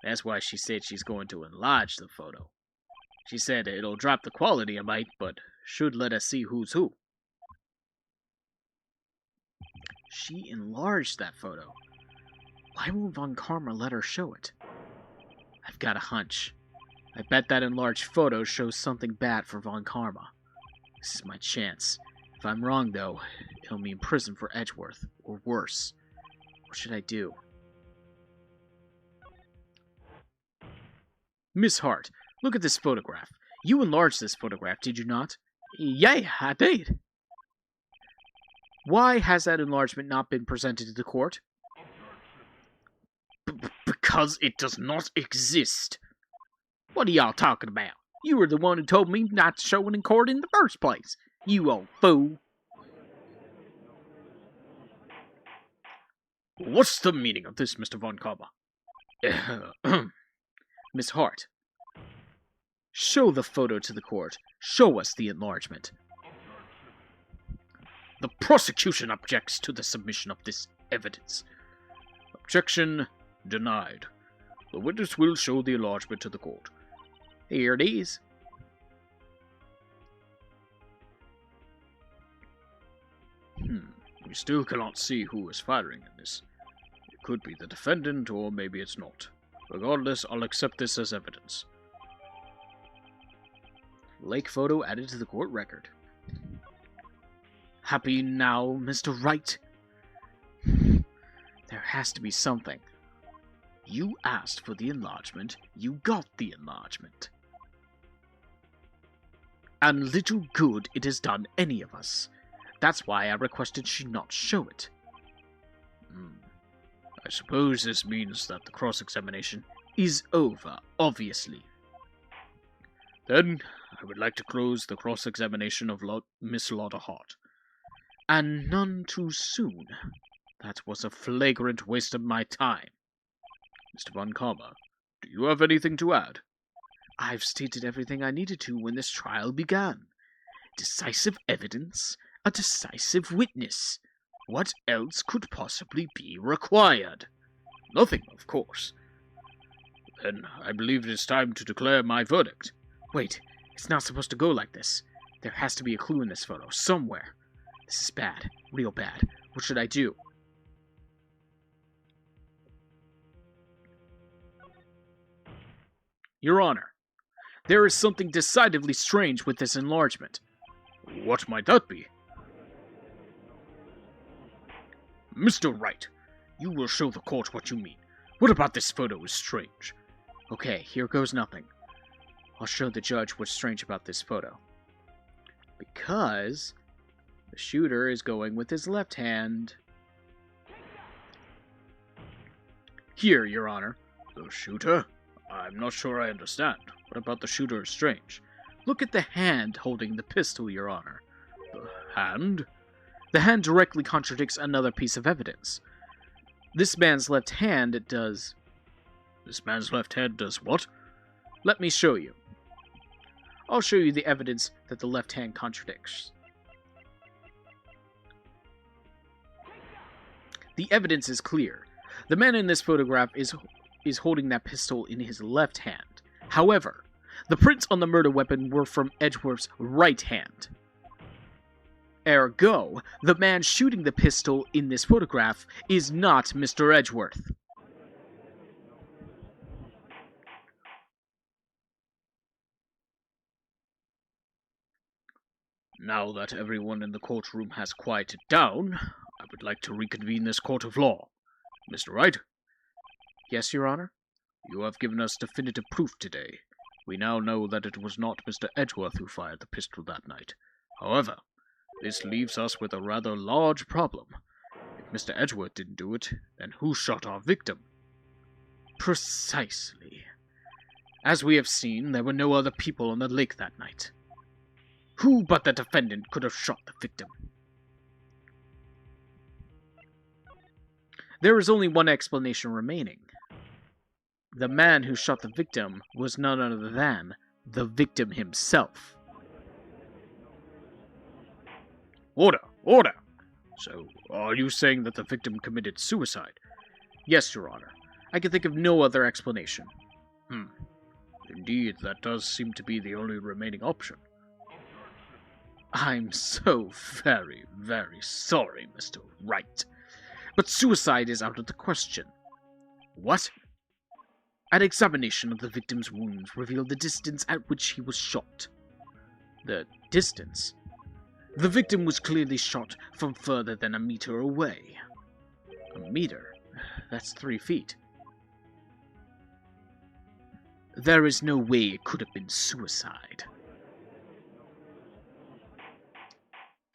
That's why she said she's going to enlarge the photo. She said it'll drop the quality a mite, but should let us see who's who. She enlarged that photo. Why won't Von Karma let her show it? I've got a hunch. I bet that enlarged photo shows something bad for Von Karma. This is my chance. If I'm wrong, though, it'll mean prison for Edgeworth, or worse. What should I do? Miss Hart, look at this photograph. You enlarged this photograph, did you not? Yeah, I did. Why has that enlargement not been presented to the court? Because it does not exist. What are y'all talking about? You were the one who told me not to show it in court in the first place. You old fool. What's the meaning of this, Mr. Von Karma? Miss Hart, show the photo to the court. Show us the enlargement. The prosecution objects to the submission of this evidence. Objection denied. The witness will show the enlargement to the court. Here it is. We still cannot see who is firing in this. It could be the defendant, or maybe it's not. Regardless, I'll accept this as evidence. Lake photo added to the court record. Happy now, Mr. Wright? There has to be something. You asked for the enlargement, you got the enlargement. And little good it has done any of us. That's why I requested she not show it. I suppose this means that the cross-examination is over, obviously. Then, I would like to close the cross-examination of Miss Lotta Hart. And none too soon. That was a flagrant waste of my time. Mr. Von Karma, do you have anything to add? I've stated everything I needed to when this trial began. Decisive evidence, a decisive witness. What else could possibly be required? Nothing, of course. Then I believe it is time to declare my verdict. Wait, it's not supposed to go like this. There has to be a clue in this photo, somewhere. This is bad, real bad. What should I do? Your Honor, there is something decidedly strange with this enlargement. What might that be? Mr. Wright, you will show the court what you mean. What about this photo is strange? Okay, here goes nothing. I'll show the judge what's strange about this photo. Because the shooter is going with his left hand. Here, Your Honor. The shooter? I'm not sure I understand. What about the shooter is strange? Look at the hand holding the pistol, Your Honor. The hand? The hand directly contradicts another piece of evidence. This man's left hand does... This man's left hand does what? Let me show you. I'll show you the evidence that the left hand contradicts. The evidence is clear. The man in this photograph is holding that pistol in his left hand. However, the prints on the murder weapon were from Edgeworth's right hand. Ergo, the man shooting the pistol in this photograph is not Mr. Edgeworth. Now that everyone in the courtroom has quieted down, I would like to reconvene this court of law. Mr. Wright? Yes, Your Honor? You have given us definitive proof today. We now know that it was not Mr. Edgeworth who fired the pistol that night. However, this leaves us with a rather large problem. If Mr. Edgeworth didn't do it, then who shot our victim? Precisely. As we have seen, there were no other people on the lake that night. Who but the defendant could have shot the victim? There is only one explanation remaining. The man who shot the victim was none other than the victim himself. Order! Order! So, are you saying that the victim committed suicide? Yes, Your Honor. I can think of no other explanation. Indeed, that does seem to be the only remaining option. I'm so very, very sorry, Mr. Wright. But suicide is out of the question. What? An examination of the victim's wounds revealed the distance at which he was shot. The distance? The victim was clearly shot from further than a meter away. A meter? That's 3 feet. There is no way it could have been suicide.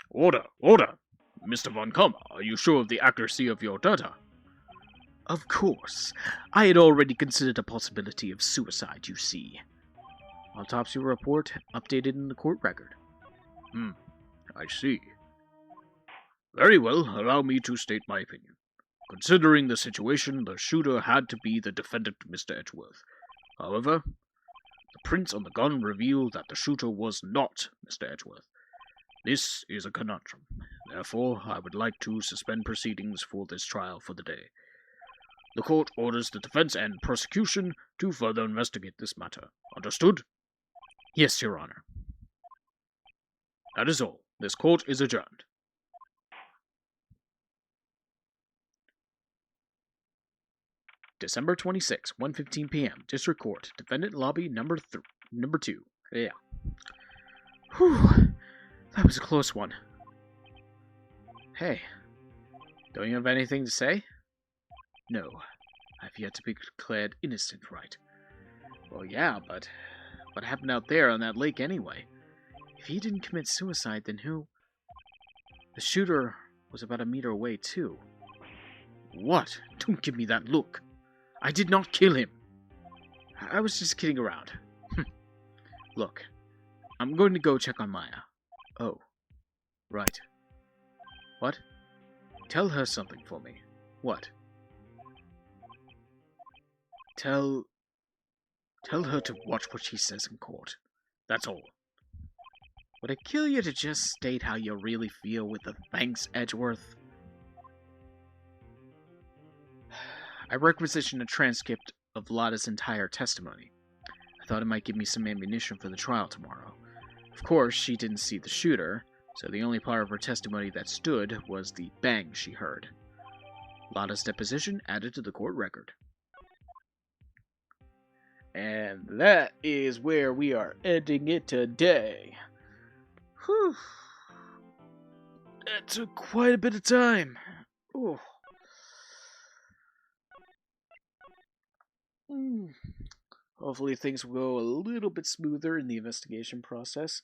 Order! Order! Mr. Von Karma, are you sure of the accuracy of your data? Of course. I had already considered a possibility of suicide, you see. Autopsy report updated in the court record. I see. Very well, allow me to state my opinion. Considering the situation, the shooter had to be the defendant, Mr. Edgeworth. However, the prints on the gun reveal that the shooter was not Mr. Edgeworth. This is a conundrum. Therefore, I would like to suspend proceedings for this trial for the day. The court orders the defense and prosecution to further investigate this matter. Understood? Yes, Your Honor. That is all. This court is adjourned. December 26, 1:15 p.m. District Court. Defendant Lobby number 2. Yeah. Whew. That was a close one. Hey. Don't you have anything to say? No. I've yet to be declared innocent, right? Well, yeah, but what happened out there on that lake anyway? If he didn't commit suicide, then who? The shooter was about a meter away, too. What? Don't give me that look. I did not kill him. I was just kidding around. Look, I'm going to go check on Maya. Oh, right. What? Tell her something for me. What? Tell her to watch what she says in court. That's all. Would it kill you to just state how you really feel with the thanks, Edgeworth? I requisitioned a transcript of Lotta's entire testimony. I thought it might give me some ammunition for the trial tomorrow. Of course, she didn't see the shooter, so the only part of her testimony that stood was the bang she heard. Lotta's deposition added to the court record. And that is where we are ending it today. Whew. That took quite a bit of time. Ooh. Hopefully things will go a little bit smoother in the investigation process.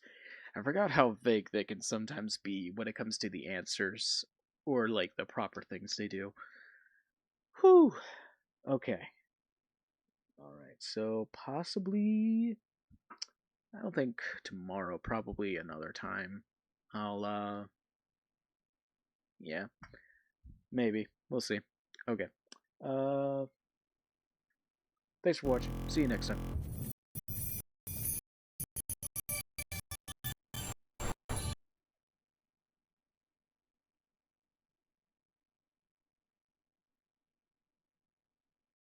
I forgot how vague they can sometimes be when it comes to the answers, or like the proper things they do. Whew. Okay. Alright, so possibly... I don't think tomorrow, probably another time. Yeah. Maybe. We'll see. Okay. Thanks for watching. See you next time.